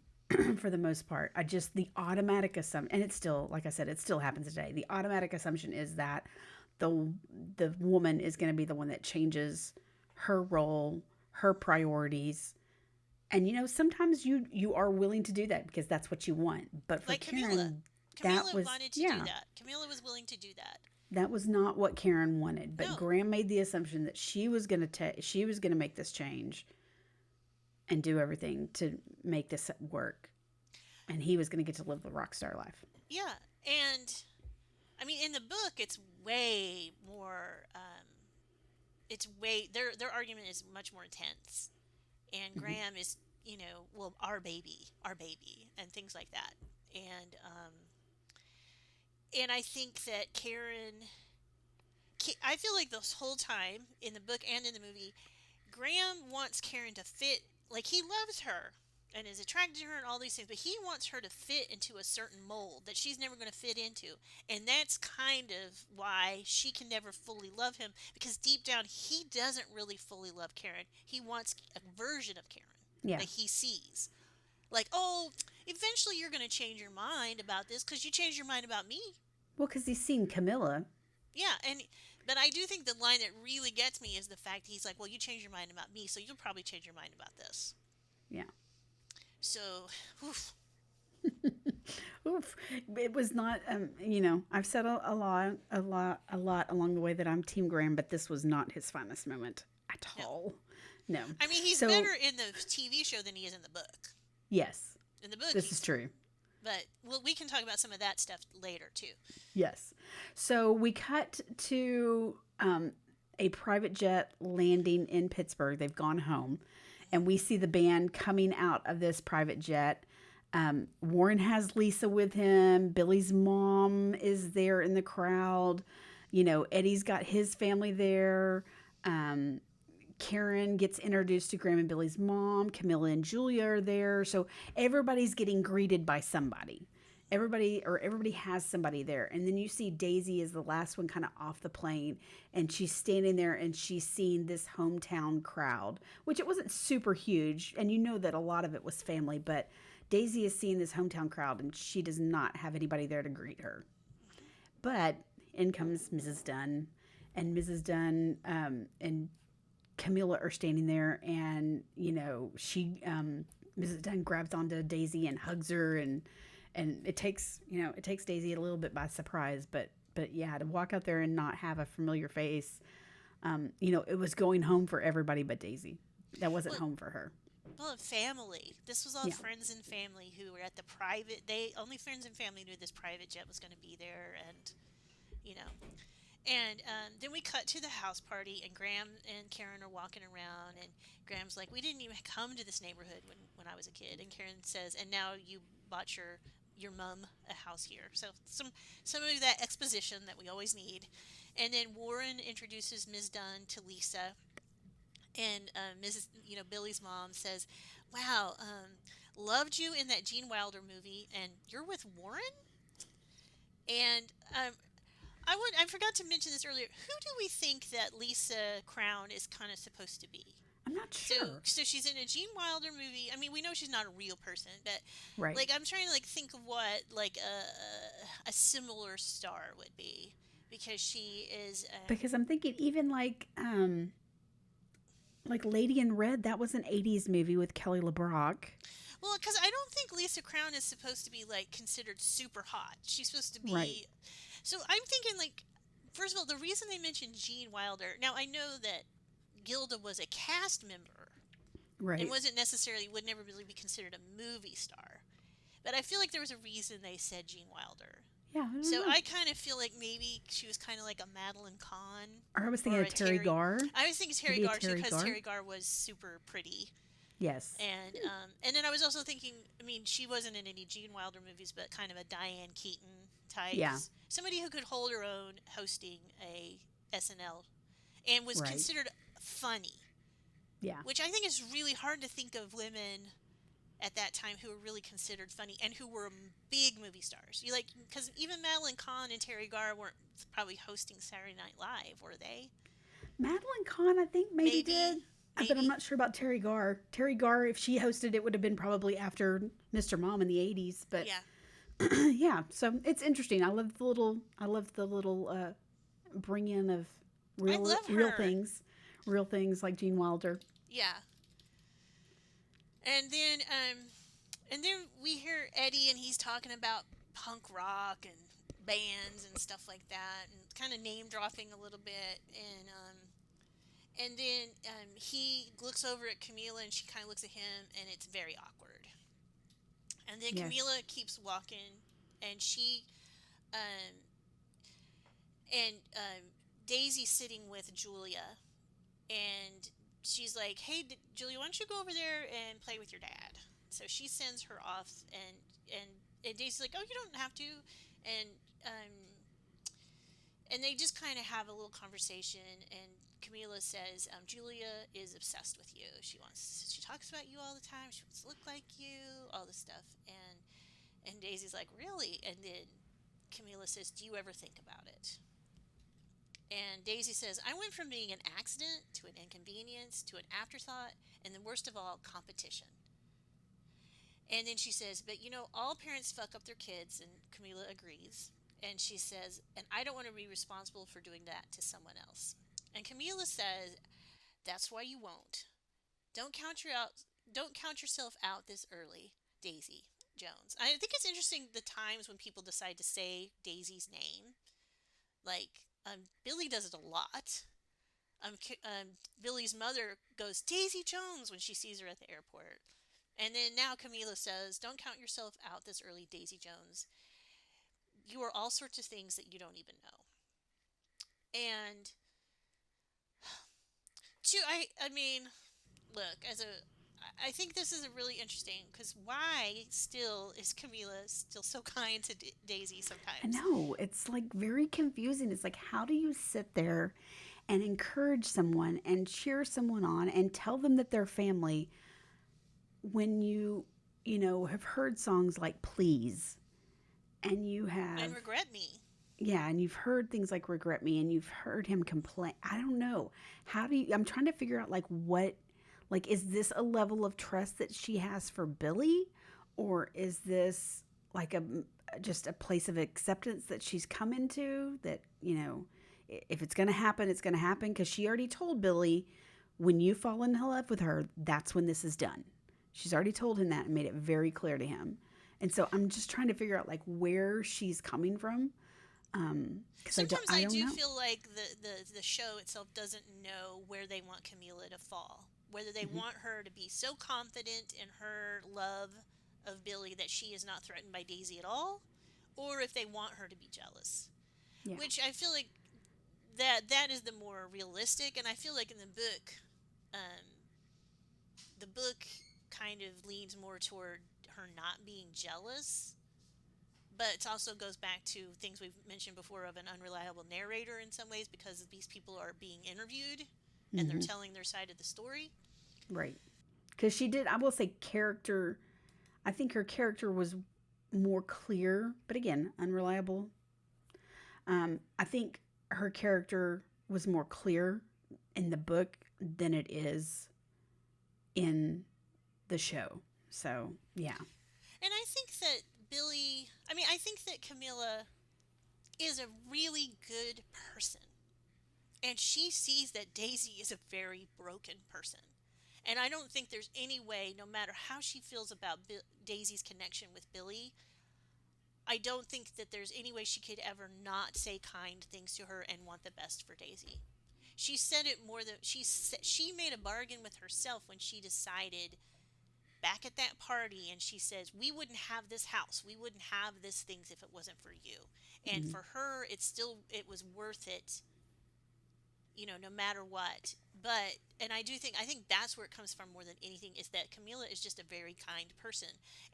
for the most part. The automatic assumption, and it's still, like I said, it still happens today. The automatic assumption is that the the woman is going to be the one that changes her role, her priorities. And sometimes you are willing to do that because that's what you want. But for Like Camila. Karen, that Camila was wanted to do yeah, that. Camila was willing to do that. that was not what Karen wanted. But No. Graham made the assumption that she was going to make this change and do everything to make this work, and he was going to get to live the rock star life. Yeah. And, I mean, in the book, it's way more. It's way. Their argument is much more intense. And Mm-hmm. Graham is, well, our baby, and things like that. And I think that I feel like this whole time in the book and in the movie, Graham wants Karen to fit, like he loves her and is attracted to her and all these things, but he wants her to fit into a certain mold that she's never going to fit into. And that's kind of why she can never fully love him, because deep down he doesn't really fully love Karen. He wants a version of Karen Yeah. that he sees. Like, oh, eventually you're going to change your mind about this because you changed your mind about me. Well, because he's seen Camilla. Yeah, and but I do think the line that really gets me is the fact he's like, "Well, you changed your mind about me, so you'll probably change your mind about this." Yeah. So, oof, Oof. It was not. I've said a lot along the way that I'm Team Graham, but this was not his finest moment at no. all. No. I mean, he's So better in the TV show than he is in the book. yes, In the book, this is true. but well, we can talk about some of that stuff later too. Yes. So we cut to a private jet landing in Pittsburgh. They've gone home. and we see the band coming out of this private jet. Warren has Lisa with him. Billy's mom is there in the crowd. You know, Eddie's got his family there. Um, Karen gets introduced to Graham and Billy's mom. Camilla and Julia are there. So everybody's getting greeted by somebody. Everybody has somebody there. And then you see Daisy is the last one kind of off the plane, and she's standing there and she's seeing this hometown crowd, which it wasn't super huge, and you know that a lot of it was family, but Daisy is seeing this hometown crowd and she does not have anybody there to greet her. Mhm. But in comes Mrs. Dunn, and Mrs. Dunn and Camilla are standing there, and Mrs. Dunn grabs onto Daisy and hugs her, and it takes Daisy a little bit by surprise, but yeah, to walk out there and not have a familiar face, it was going home for everybody but Daisy. That wasn't Well, home for her. well, family. This was all Yeah, friends and family who were at the private. They only friends and family knew this private jet was going to be there, and you know. And then we cut to the house party, and Graham and Karen are walking around, and Graham's like, "We didn't even come to this neighborhood when I was a kid." And Karen says, "And now you bought your mom a house here." So some of that exposition that we always need. And then Warren introduces Ms. Dunn to Lisa, and Mrs. Billy's mom says, "Wow, loved you in that Gene Wilder movie, and you're with Warren." And I forgot to mention this earlier. Who do we think that Lisa Crown is kind of supposed to be? I'm not So sure. so she's in a Gene Wilder movie. I mean, we know she's not a real person, but Right. like I'm trying to like think of what like a similar star would be, because she is Because I'm thinking even like Lady in Red, that was an 80s movie with Kelly LeBrock. well, because I don't think Lisa Crown is supposed to be like considered super hot. She's supposed to Right. be. So I'm thinking like, first of all, the reason they mentioned Gene Wilder. Now I know that Gilda was a cast member and Right. wasn't necessarily would never really be considered a movie star. But I feel like there was a reason they said Gene Wilder. Yeah, I don't So know. I kind of feel like maybe she was kind of like a Madeline Kahn Or I was thinking or of a Terry Terry. Garr. I was thinking Terry Maybe a Garr too, Terry because Garr. Terry Garr was super pretty. Yes. And then I was also thinking, I mean, she wasn't in any Gene Wilder movies, but kind of a Diane Keaton type, Yeah. somebody who could hold her own hosting a SNL and was Right. considered funny, Yeah. which I think is really hard to think of women at that time who were really considered funny and who were big movie stars. You like because even Madeline Kahn and Terry Garr weren't probably hosting Saturday Night Live, were they? Madeline Kahn, I think maybe Maybe, did. But I'm maybe, not sure about Terry Garr. Terry Garr, if she hosted it, would have been probably after Mr. Mom in the '80s. But yeah. yeah, so it's interesting. I love the little bring in of I real love real her. things, real things like Gene Wilder. Yeah, and then we hear Eddie and he's talking about punk rock and bands and stuff like that, and kind of name dropping a little bit, and then he looks over at Camila and she kind of looks at him, and it's very awkward. And then Yes. Camila keeps walking, and she um, and Daisy's sitting with Julia, and she's like, "Hey, Julia, why don't you go over there and play with your dad?" So she sends her off, and Daisy's like, "Oh, you don't have to," and um, and they just kind of have a little conversation, and Camila says, "Julia is obsessed with you. She talks about you all the time. She wants to look like you, all this stuff." And Daisy's like, "Really?" And then Camila says, "Do you ever think about it?" And Daisy says, "I went from being an accident to an inconvenience to an afterthought, and then worst of all, competition." And then she says, "But all parents fuck up their kids," and Camila agrees. And she says, "And I don't want to be responsible for doing that to someone else." And Camila says, "That's why you won't. Don't count your out. Don't count yourself out this early, Daisy Jones." I think it's interesting the times when people decide to say Daisy's name. Like Billy does it a lot. Billy's mother goes Daisy Jones when she sees her at the airport. And then now Camila says, "Don't count yourself out this early, Daisy Jones. You are all sorts of things that you don't even know." And I mean, look, as a I think this is a really interesting because why still is Camila still so kind to Daisy I sometimes? know. It's like very confusing. It's like, how do you sit there and encourage someone and cheer someone on and tell them that they're family when you have heard songs like Please and you And have, regret me. yeah, and you've heard things like Regret Me and you've heard him complain. I don't know. How do you, I'm trying to figure out like what, like, is this a level of trust that she has for Billy? Or is this like just a place of acceptance that she's come into that, if it's going to happen, it's going to happen because she already told Billy when you fall in love with her, that's when this is done. She's already told him that and made it very clear to him. And so I'm just trying to figure out like where she's coming from, because Sometimes I I don't do know. feel like the show itself doesn't know where they want Camila to fall. Whether they Hmm. want her to be so confident in her love of Billy that she is not threatened by Daisy at all, or if they want her to be jealous. Yeah. Which I feel like that is the more realistic, and I feel like in um, the book kind of leans more toward her not being jealous, but it also goes back to things we've mentioned before of an unreliable narrator in some ways because these people are being interviewed and they're Hmm. telling their side of the story. Right. Because she did, I will say, character. I think her character was more clear, but again, unreliable. I think her character was more clear in the book than it is in the show. So, yeah. And I think that I think that Camilla is a really good person. And she sees that Daisy is a very broken person. And I don't think there's any way, no matter how she feels about Daisy's connection with Billy, I don't think that there's any way she could ever not say kind things to her and want the best for Daisy. She said it more than she made a bargain with herself when she decided back at that party, and she says we wouldn't have this house, we wouldn't have this things if it wasn't for you. And Mm-hmm. for her, it was worth it, no matter what. But and I think that's where it comes from more than anything is that Camila is just a very kind person.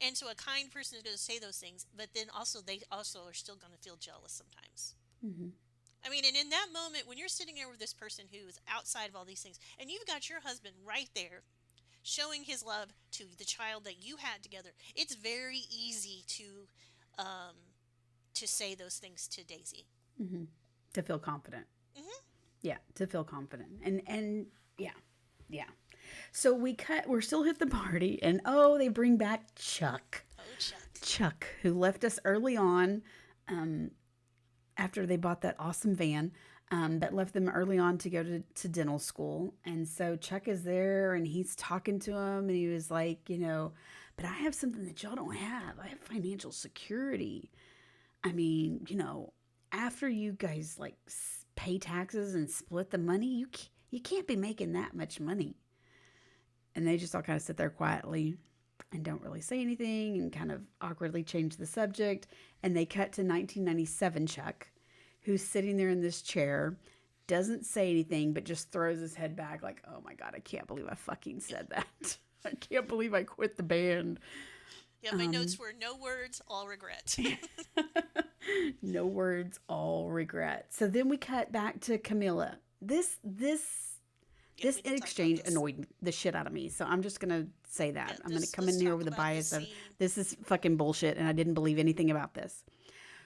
And so a kind person is going to say those things, but then also they also are still going to feel jealous sometimes. Mm-hmm. I mean, and in that moment when you're sitting there with this person who is outside of all these things and you've got your husband right there showing his love to the child that you had together, it's very easy um to say those things to Daisy. Mm-hmm. To feel confident. Hmm. Yeah, to feel confident. And yeah. Yeah. So we're still at the party, and oh, they bring back Chuck. Oh, Chuck. Chuck, who left us early on, um, after they bought that awesome van, that left them early on to go to dental school. And so Chuck is there and he's talking to him, and he was like, but I have something that y'all don't have. I have financial security. I mean, after you guys like pay taxes and split the money, you can't be making that much money. And they just all kind of sit there quietly and don't really say anything and kind of awkwardly change the subject. And they cut to 1997 Chuck, who's sitting there in this chair, doesn't say anything, but just throws his head back like, oh my God, I can't believe I fucking said that. I can't believe I quit the band. Yeah, my Um, notes were no words, all regret. no words, all regret. So then we cut back to Camilla. Yeah, This we did talk about exchange this. annoyed the shit out of me. So I'm just gonna say Yeah, that. I'm gonna this come let's in here talk with a about this bias of scene. this is fucking bullshit and I didn't believe anything about this.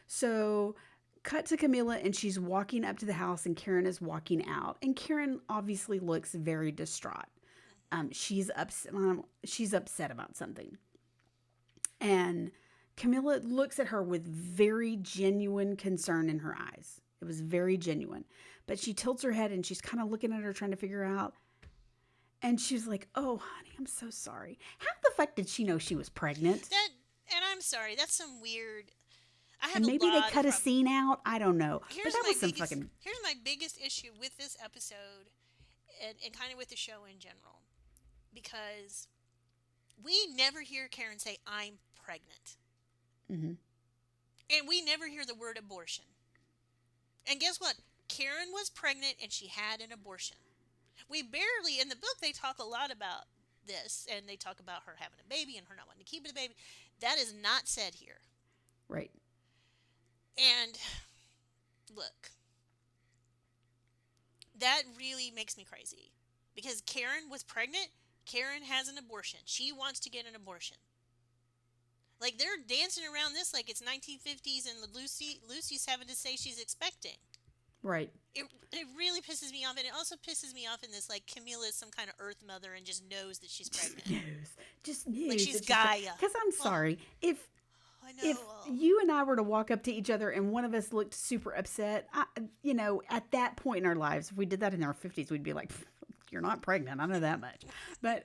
So cut to Camilla and she's walking up to the house and Karen is walking out. And Karen obviously looks very distraught. She's upset about something. And Camilla looks at her with very genuine concern in her eyes. It was very genuine. But she tilts her head and she's kind of looking at her, trying to figure out. And she's like, oh, honey, I'm so sorry. How the fuck did she know she was pregnant? That and I'm sorry, that's some weird. I have And a maybe they lot of cut a problems. scene out. I don't know. But that was some fucking. Here's my biggest issue with this episode and kind of with the show in general because we never hear Karen say I'm pregnant. Mm-hmm. And we never hear the word abortion. And guess what? Karen was pregnant and she had an abortion. We barely in the book they talk a lot about this, and they talk about her having a baby and her not wanting to keep the baby. That is not said here. Right. And look, that really makes me crazy because Karen was pregnant. Karen has an abortion. She wants to get an abortion. Like they're dancing around this like it's 1950s and Lucy's having to say she's expecting. Right. It really pisses me off, and it also pisses me off in this like Camilla is some kind of Earth mother and just knows that she's pregnant, News. Just like news. she's It's just Gaia. because I'm Oh, sorry I know. if Oh. you and I were to walk up to each other and one of us looked super upset, at that point in our lives, if we did that in our 50s, we'd be like, "You're not pregnant. I know that much." But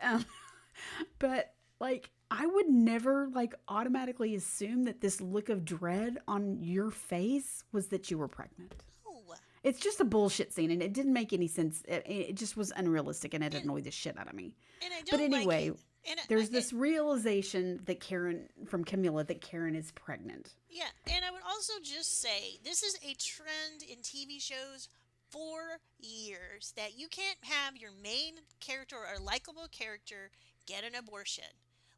but like I would never like automatically assume that this look of dread on your face was that you were pregnant. No. It's just a bullshit scene, and it didn't make any sense. It just was unrealistic, and it And annoyed the shit out of me. and I But don't like anyway, it. And there's this realization that Karen from Camilla that Karen is pregnant. yeah, and I would also just say this is a trend in TV shows for years that you can't have your main character or a likable character get an abortion.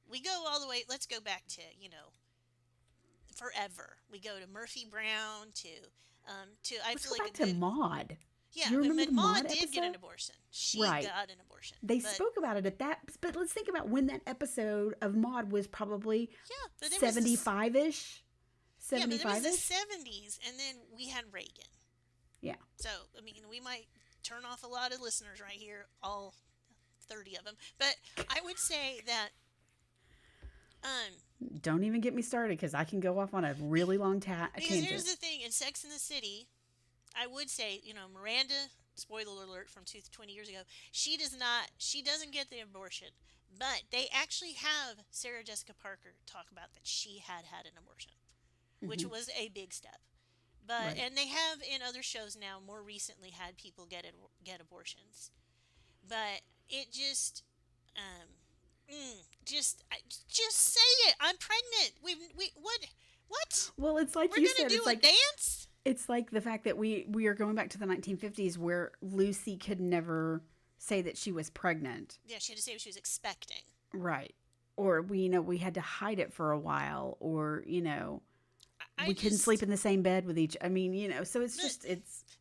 We go all the way. Let's go back to forever. We go to Murphy Brown to I Let's feel go back like to Maud. yeah, You remember but the Ma Maud did get an episode? abortion. She Right. got an abortion. They But spoke about it at that, but let's think about when that episode of Maud was probably yeah, but there was this 75 ish. yeah, but there was 75 the ish? 70s and then we had Reagan. Yeah. So, I mean, we might turn off a lot of listeners right here, all 30 of them. But I would say that um Don't even get me started because I can go off on a really long because here's tangent. the thing, in Sex in the City, I would say, Miranda, spoiler alert from 20 years ago, she doesn't get the abortion. But they actually have Sarah Jessica Parker talk about that she had an abortion, which Hmm. was a big step. But Right. and they have in other shows now more recently had people get abortions. But it just um just say it. I'm pregnant. We what? Well, it's like We're you gonna said. do a dance? It's like the fact that we are going back to the 1950s where Lucy could never say that she was pregnant. Yeah, she had to say what she was expecting. Right. Or we had to hide it for a while, or I we couldn't just sleep in the same bed with each. I mean, so it's but just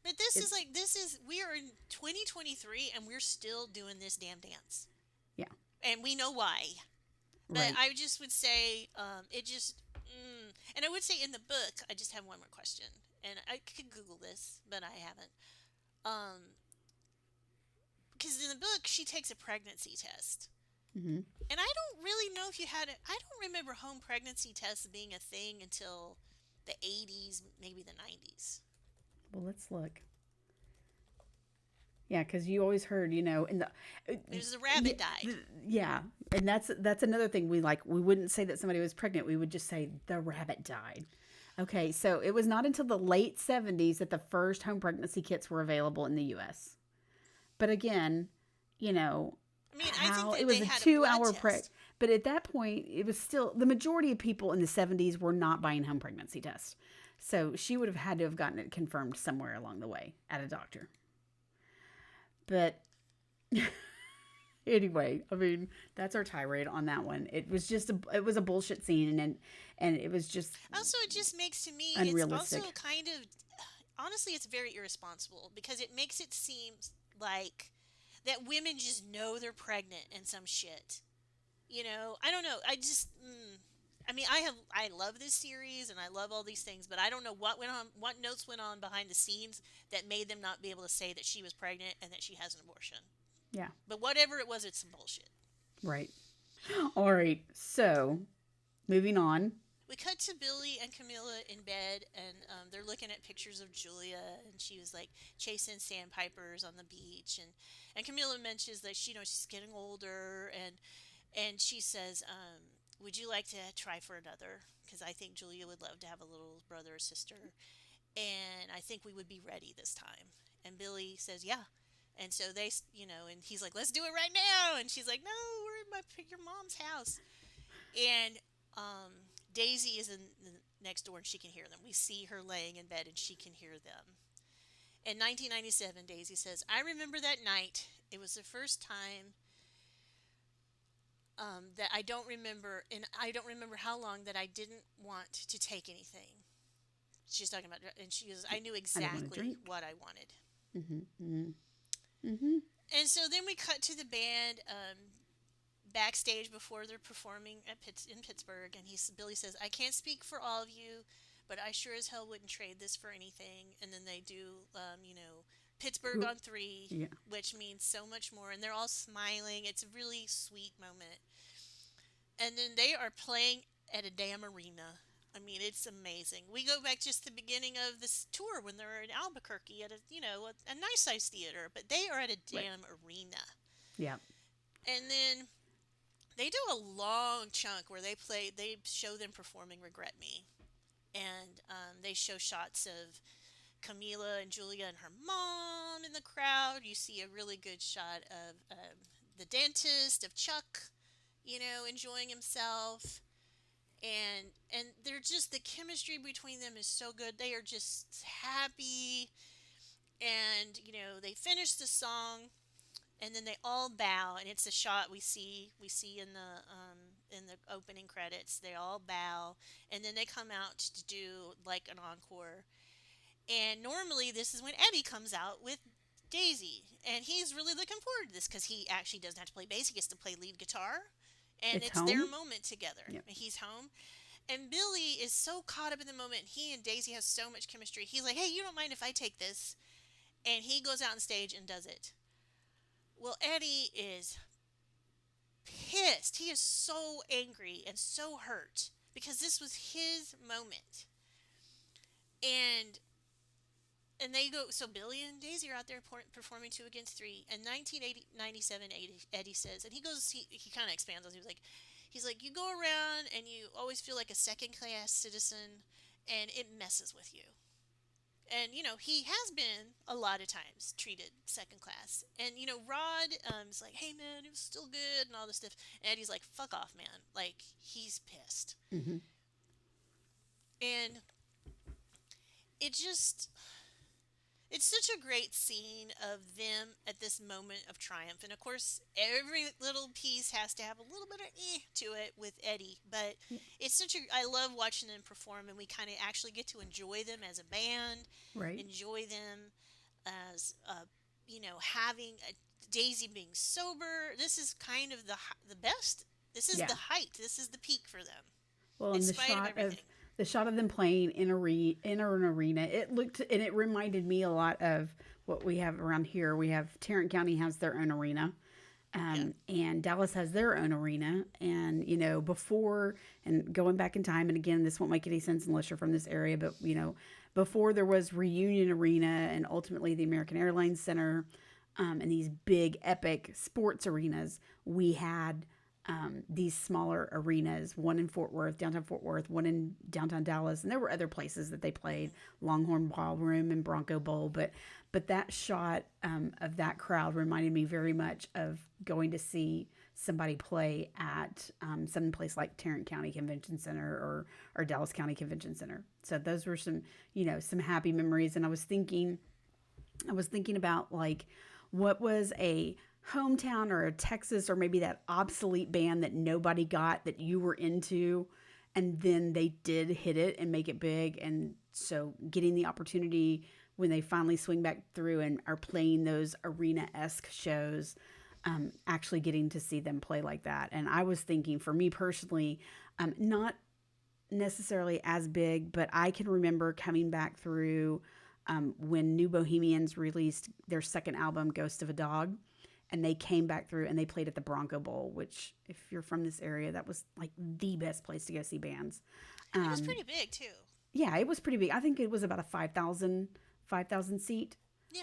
but this is it's like this is we are in 2023 and we're still doing this damn dance, yeah, and we know why. But right. I just would say it just and I would say in the book I just have one more question, and I could Google this, but I haven't. Um, because in the book she takes a pregnancy test. Hmm. And I don't really know if you had it. I don't remember home pregnancy tests being a thing until the 80s, maybe the 90s. Well, let's look. Yeah, because you always heard, in the There's a yeah, rabbit died. yeah, and that's another thing we wouldn't say that somebody was pregnant. We would just say the rabbit died. Okay, so it was not until the late 70s that the first home pregnancy kits were available in the U.S. But again, you know, I mean, I think how that it was they a had a two blood hour test. but at that point it was still the majority of people in the 70s were not buying home pregnancy tests. So she would have had to have gotten it confirmed somewhere along the way at a doctor. But anyway, I mean, that's our tirade on that one. It was a bullshit scene, and it was just Also, it just makes to me, it's also unrealistic. kind of, honestly, it's very irresponsible because it makes it seem like that women just know they're pregnant and some shit. I don't know. I mean, I love this series and I love all these things, but I don't know what went on, what notes went on behind the scenes that made them not be able to say that she was pregnant and that she has an abortion. Yeah, But whatever it was, it's some bullshit. right. All right. So, moving on. We cut to Billy and Camilla in bed, and they're looking at pictures of Julia, and she was like chasing sandpipers on the beach, and Camilla mentions that she's getting older, and she says, "Would you like to try for another? Because I think Julia would love to have a little brother or sister, and I think we would be ready this time." And Billy says, "Yeah." And so and he's like, "Let's do it right now." And she's like, "No, we're in your mom's house." And Daisy is in the next door and she can hear them. We see her laying in bed and she can hear them. In 1997, Daisy says, "I remember that night. It was the first time that I don't remember, and I don't remember how long that I didn't want to take anything. She's talking about, and she was, I knew I didn't want to exactly drink. what I wanted. Mm-hmm. Mm-hmm. Mm-hmm. And so then we cut to the band backstage before they're performing in Pittsburgh, and Billy says, "I can't speak for all of you, but I sure as hell wouldn't trade this for anything." And then they do, Pittsburgh Who? on three, Yeah. which means so much more, and they're all smiling. It's a really sweet moment. And then they are playing at a damn arena. I mean, it's amazing. We go back just the beginning of this tour when they're in Albuquerque at a nice sized theater, but they are at a Right. damn arena. Yeah. And then they do a long chunk where they show them performing "Regret Me," and they show shots of Camila and Julia and her mom in the crowd. You see a really good shot of the dentist, of Chuck, enjoying himself. And they're just, the chemistry between them is so good. They are just happy, and they finish the song, and then they all bow, and it's a shot we see in the opening credits. They all bow, and then they come out to do like an encore. And normally this is when Eddie comes out with Daisy, and he's really looking forward to this because he actually doesn't have to play bass; he gets to play lead guitar, and It's it's their home. moment together. Yep. He's home, and Billy is so caught up in the moment. He and Daisy have so much chemistry. He's like, "Hey, you don't mind if I take this?" And he goes out on stage and does it. Well, Eddie is pissed. He is so angry and so hurt because this was his moment. And they go, so Billy and Daisy are out there performing two against three. And 1997, Eddie says, and he kind of expands on it. He's like, you go around and you always feel like a second class citizen, and it messes with you. And he has been a lot of times treated second class. And Rod is like, "Hey man, it was still good," and all this stuff. And Eddie's like, "Fuck off, man!" Like, he's pissed. Mm-hmm. And it just, it's such a great scene of them at this moment of triumph. And of course, every little piece has to have a little bit of to it with Eddie. But it's I love watching them perform, and we kind of actually get to enjoy them as a band, Right. enjoy them as, having Daisy being sober. This is kind of the best. This is Yeah. the height. This is the peak for them, Well, in and spite of everything. the shot of them playing in an arena, it looked and it reminded me a lot of what we have around here. We have Tarrant County has their own arena, Yeah. and Dallas has their own arena. And before and going back in time, and again, this won't make any sense unless you're from this area, but before there was Reunion Arena and ultimately the American Airlines Center, and these big epic sports arenas, we had these smaller arenas, one in Fort Worth, downtown Fort Worth, one in downtown Dallas, and there were other places that they played, Longhorn Ballroom and Bronco Bowl. But that shot of that crowd reminded me very much of going to see somebody play at some place like Tarrant County Convention Center or Dallas County Convention Center. So those were some happy memories. And I was thinking about like what was a hometown or a Texas or maybe that obsolete band that nobody got that you were into, and then they did hit it and make it big. And so getting the opportunity when they finally swing back through and are playing those arena-esque shows, actually getting to see them play like that. And I was thinking, for me personally, not necessarily as big, but I can remember coming back through when New Bohemians released their second album, Ghost of a Dog, and they came back through and they played at the Bronco Bowl, which, if you're from this area, that was like the best place to go see bands. It was Um, pretty big too. yeah, it was pretty big. I think it was about a 5,000 seat. Yeah.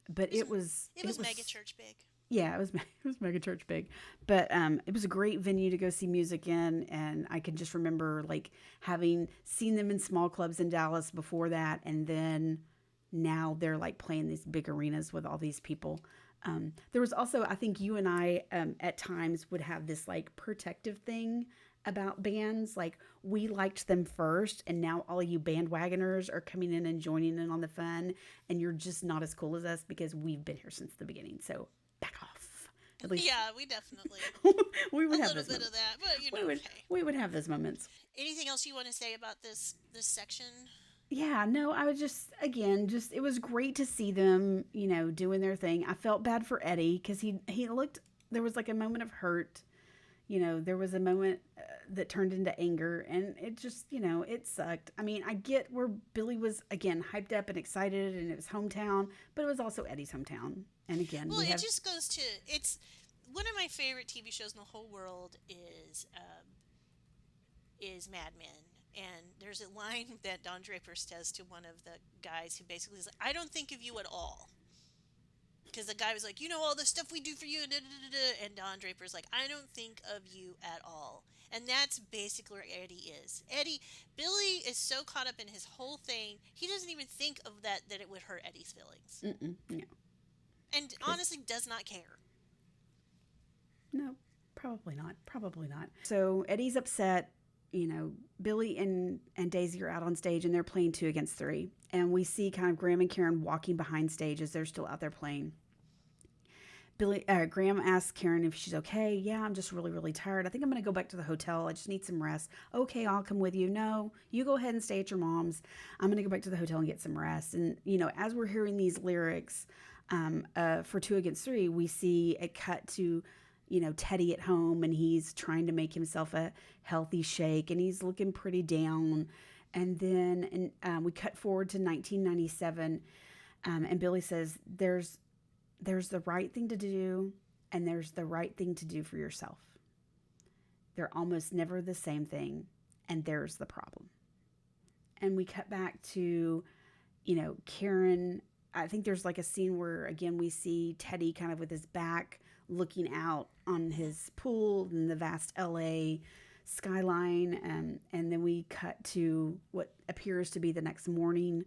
But It was, it it was mega was church big. yeah, it was mega church big, but it was a great venue to go see music in, and I can just remember like having seen them in small clubs in Dallas before that, and then now they're like playing these big arenas with all these people. There was also, I think you and I at times would have this like protective thing about bands, like we liked them first, and now all you bandwagoners are coming in and joining in on the fun, and you're just not as cool as us because we've been here since the beginning. So back off. At least Yeah, we definitely we a would have little those bit of moments. that, but We would hey. we would have those moments. Anything else you want to say about this section? Yeah, no, I was just again, just it was great to see them, doing their thing. I felt bad for Eddie because he looked. There was like a moment of hurt. There was a moment that turned into anger, and it just, it sucked. I mean, I get where Billy was again hyped up and excited, and it was hometown, but it was also Eddie's hometown. And again, Well, we it have just goes to it's one of my favorite TV shows in the whole world is Mad Men. And there's a line that Don Draper says to one of the guys who basically is like, "I don't think of you at all." Because the guy was like, all the stuff we do for you, and, da, da, da, da. And Don Draper's like, "I don't think of you at all." And that's basically where Eddie is. Billy is so caught up in his whole thing, he doesn't even think of that it would hurt Eddie's feelings. no, And because honestly does not care. no, probably not, probably not. So Eddie's upset. Billy and Daisy are out on stage and they're playing 2 against 3, and we see kind of Graham and Karen walking behind stage as they're still out there playing. Graham asks Karen if she's okay. Yeah, I'm just really, really tired. I think I'm going to go back to the hotel. I just need some rest. Okay, I'll come with you. No, you go ahead and stay at your mom's. I'm going to go back to the hotel and get some rest. And, as we're hearing these lyrics for 2 against 3, we see a cut to, Teddy at home, and he's trying to make himself a healthy shake, and he's looking pretty down. And then we cut forward to 1997, and Billy says, there's the right thing to do, and there's the right thing to do for yourself. They're almost never the same thing, and there's the problem. And we cut back to, Karen. I think there's like a scene where, again, we see Teddy kind of with his back looking out on his pool in the vast LA skyline. And then we cut to what appears to be the next morning,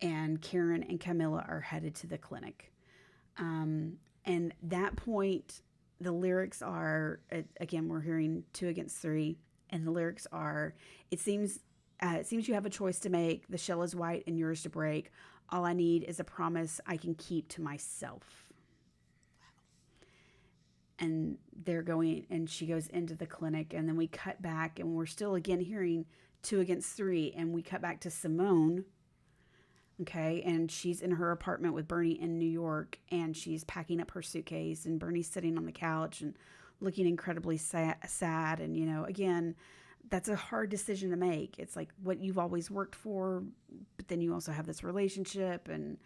and Karen and Camilla are headed to the clinic. And that point, the lyrics are, again, we're hearing 2 against 3, and the lyrics are, it seems you have a choice to make. The shell is white and yours to break. All I need is a promise I can keep to myself. And they're going, and she goes into the clinic, and then we cut back, and we're still again hearing 2 against 3, and we cut back to Simone. Okay, and she's in her apartment with Bernie in New York, and she's packing up her suitcase, and Bernie's sitting on the couch and looking incredibly sad. And, again, that's a hard decision to make. It's like what you've always worked for, but then you also have this relationship, and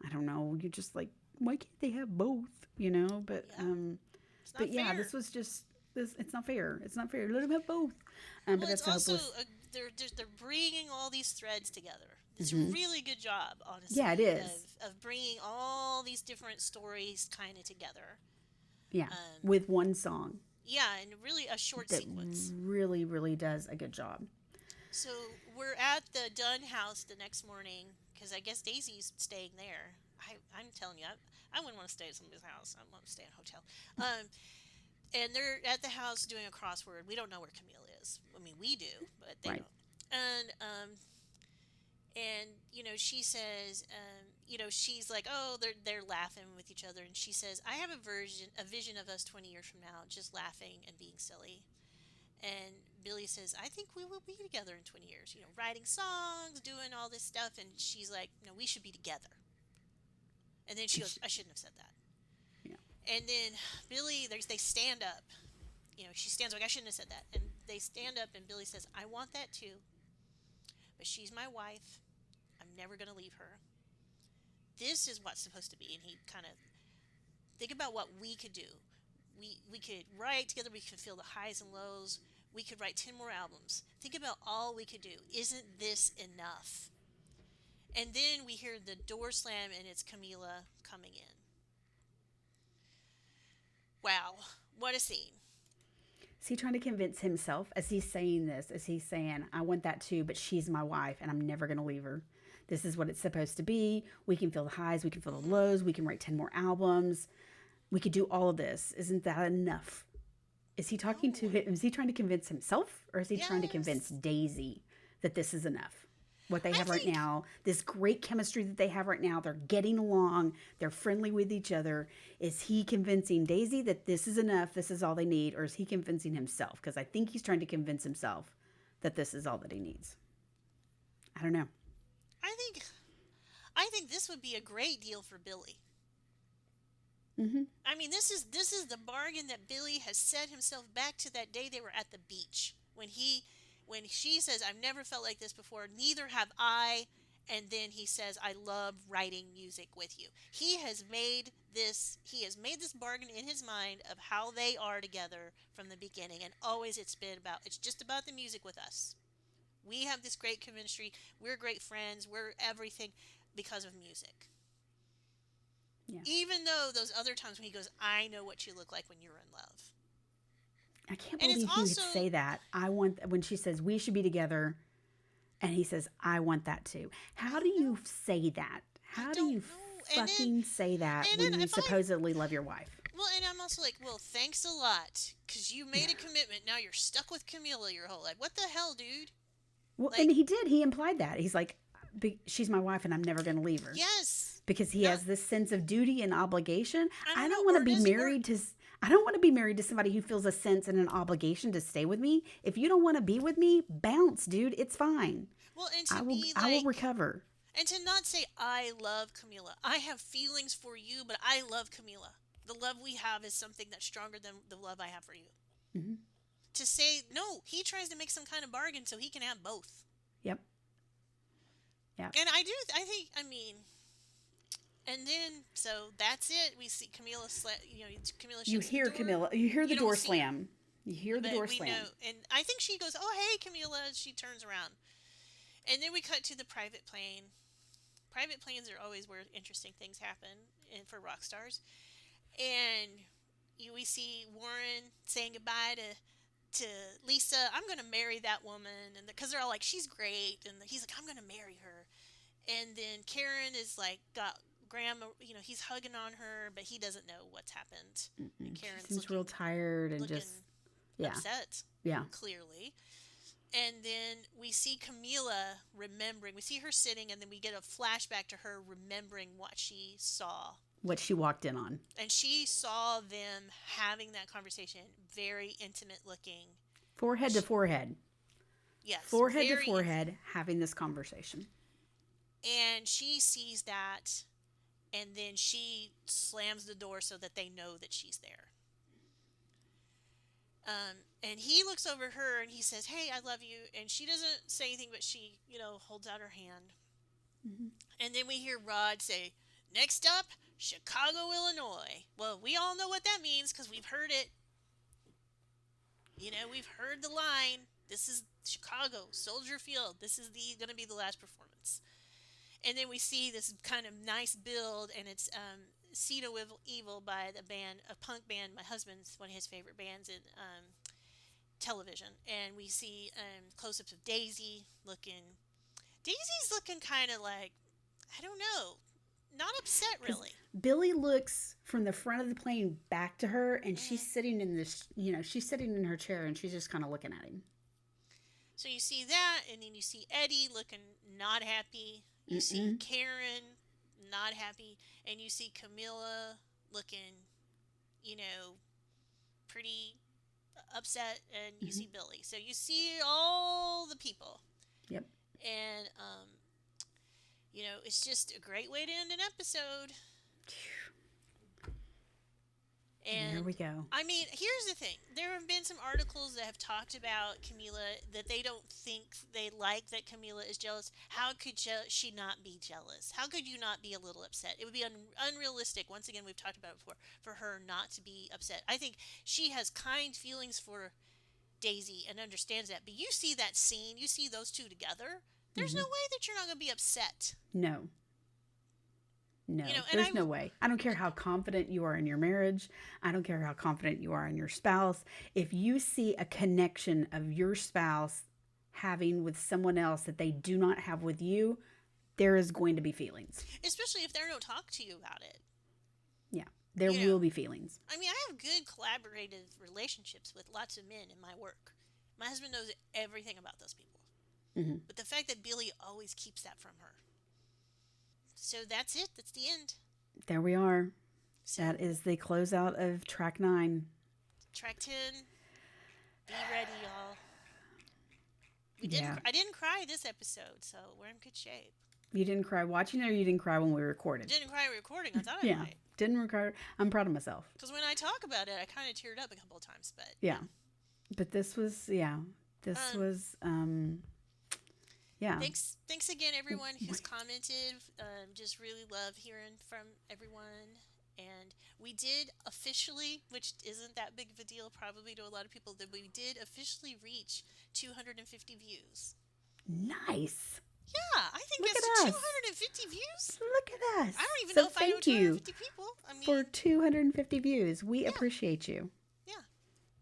I don't know, you're just like, why can't they have both, But, Yeah. It's not yeah, fair. this was just this. It's not fair. It's not fair. Let them have both. But Well, it's that's the also hopeless. they're bringing all these threads together. It's a Mm-hmm. really good job, Yeah, it honestly, is. of bringing all these different stories kind of together. Yeah, Um, with one song yeah, and really a short that sequence. really, really does a good job. So we're at the Dunn house the next morning because I guess Daisy's staying there. I'm telling you, I wouldn't want to stay at somebody's house. I want to stay in a hotel. And they're at the house doing a crossword. We don't know where Camille is. I mean, we do, but they Right. don't. And she says, she's like, oh, they're laughing with each other, and she says, I have a vision of us 20 years from now, just laughing and being silly. And Billy says, I think we will be together in 20 years, writing songs, doing all this stuff. And she's like, no, we should be together. And then she goes, I shouldn't have said that. Yeah. And then Billy, they stand up. She stands like, I shouldn't have said that. And they stand up, and Billy says, I want that too. But she's my wife. I'm never going to leave her. This is what's supposed to be. And he kind of think about what we could do. We could write together. We could feel the highs and lows. We could write 10 more albums. Think about all we could do. Isn't this enough? And then we hear the door slam, and it's Camila coming in. Wow, what a scene. Is he trying to convince himself as he's saying this? As he's saying, I want that too, but she's my wife, and I'm never going to leave her. This is what it's supposed to be. We can feel the highs. We can feel the lows. We can write 10 more albums. We could do all of this. Isn't that enough? Is he talking to No. him? Is he trying to convince himself, or is he trying to convince Yes. Daisy that this is enough? what they I have right think now, this great chemistry that they have right now. They're getting along, they're friendly with each other. Is he convincing Daisy that this is enough, this is all they need, or is he convincing himself? Because I think he's trying to convince himself that this is all that he needs. I don't know. I think I think this would be a great deal for Billy. Mm-hmm. I mean, this is the bargain that Billy has set himself back to that day they were at the beach when she says, "I've never felt like this before. Neither have I." And then he says, "I love writing music with you." He has made this bargain in his mind of how they are together from the beginning, and always it's just about the music with us. We have this great chemistry. We're great friends. We're everything because of music. Yeah. Even though those other times when he goes, "I know what you look like when you're in love." I can't And it's believe he would also, say that. I want, when she says we should be together, and he says, I want that too. I How do know, you say that? I How do you don't know. fucking say that And when then you if I, supposedly love your wife? well, and I'm also like, well, thanks a lot, because you made a commitment. Now you're stuck with Camilla your whole life. What the hell, dude? Well, and Like, he did. He implied that. He's like, she's my wife and I'm never going to leave her. yes, Because he not, has this sense of duty and obligation. I I don't know, don't want to or be does, or married to. I don't want to be married to somebody who feels a sense and an obligation to stay with me. If you don't want to be with me, bounce, dude. It's fine. well, and I to will. be I will like, recover. and to not say, "I love Camilla. I have feelings for you, but I love Camilla. The love we have is something that's stronger than the love I have for you." Hmm. To say no, he tries to make some kind of bargain so he can have both. Yep. Yep. And I think, I mean, and then so that's it. We see Camilla, Camilla You shuts the hear door. Camilla. You hear the You don't door see her, slam. You hear the but door we know. slam. And I think she goes, "Oh, hey, Camilla." She turns around, and then we cut to the private plane. Private planes are always where interesting things happen, and for rock stars. And we see Warren saying goodbye to Lisa. "I'm gonna marry that woman," and because they're all like, "She's great," and he's like, "I'm gonna marry her." And then Karen is like, got grandma, he's hugging on her, but he doesn't know what's happened. And She Karen's seems real tired and looking just, yeah, upset, yeah. clearly. And then we see Camila remembering. We see her sitting, and then we get a flashback to her remembering what she saw. What she walked in on. And she saw them having that conversation, very intimate looking. Forehead to forehead. Yes, Forehead to very intimate. forehead having this conversation. And she sees that, and then she slams the door so that they know that she's there. And he looks over her and he says, "Hey, I love you." And she doesn't say anything, but she, holds out her hand. Mm-hmm. And then we hear Rod say, "Next up, Chicago, Illinois." Well, we all know what that means because we've heard it. We've heard the line. This is Chicago, Soldier Field. This is going to be the last performance. And then we see this kind of nice build, and it's Seed of Evil by the band, a punk band. My husband's one of his favorite bands in television. And we see close-ups of Daisy looking. Daisy's looking kind of like, I don't know, not upset Because really. Billy looks from the front of the plane back to her, and she's Hmm. sitting in this, she's sitting in her chair, and she's just kind of looking at him. So you see that, and then you see Eddie looking not happy. You see Mm-mm. Karen not happy, and you see Camilla looking, you know, pretty upset, and you Mm-hmm. see Billy. So you see all the people, Yep. and it's just a great way to end an episode. And there we And go. I mean, here's the thing. There have been some articles that have talked about Camila that they don't think they like that Camila is jealous. How could she not be jealous? How could you not be a little upset? It would be unrealistic. Once again, we've talked about it before, for her not to be upset. I think she has kind feelings for Daisy and understands that. But you see that scene, you see those two together. There's Mm-hmm. no way that you're not going to be upset. No. No, And there's no way. I don't care how confident you are in your marriage. I don't care how confident you are in your spouse. If you see a connection of your spouse having with someone else that they do not have with you, there is going to be feelings. especially if they don't talk to you about it. Yeah, there You will know, be feelings. I mean, I have good collaborative relationships with lots of men in my work. My husband knows everything about those people. Hmm. But the fact that Billy always keeps that from her. So that's it. That's the end. There we are. That So is the closeout of track 9. track 10, be ready, y'all. We didn't. Yeah. I didn't cry this episode, so we're in good shape. You didn't cry watching it, or you didn't cry when we I recorded? didn't cry recording. I thought I Yeah. might. Didn't cry. I'm proud of myself. Because when I talk about it, I kind of teared up a couple of times. But Yeah. But this was, yeah. This um, was, yeah. thanks again, everyone who's commented. Just really love hearing from everyone. And we did officially, which isn't that big of a deal probably to a lot of people, that we did officially reach 250 views. Nice. Yeah, I think Look that's at us. 250 views. Look at us. I don't even So know if I know thank you 250 people. I mean, for 250 views. We yeah, appreciate you. yeah.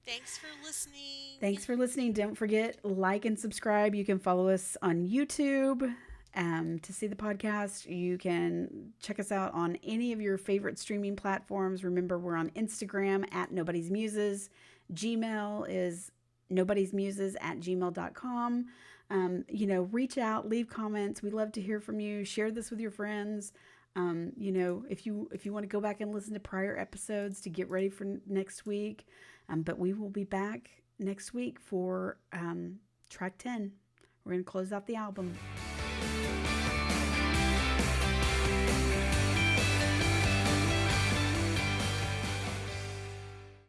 Thanks for listening. Thanks for listening. Don't forget, like and subscribe. You can follow us on YouTube to see the podcast. You can check us out on any of your favorite streaming platforms. Remember, we're on Instagram at Nobody's Muses. Gmail is nobodiesmuses@gmail.com. Reach out, leave comments. We love to hear from you. Share this with your friends. If you want to go back and listen to prior episodes to get ready for next week. But we will be back next week for track 10. We're going to close out the album.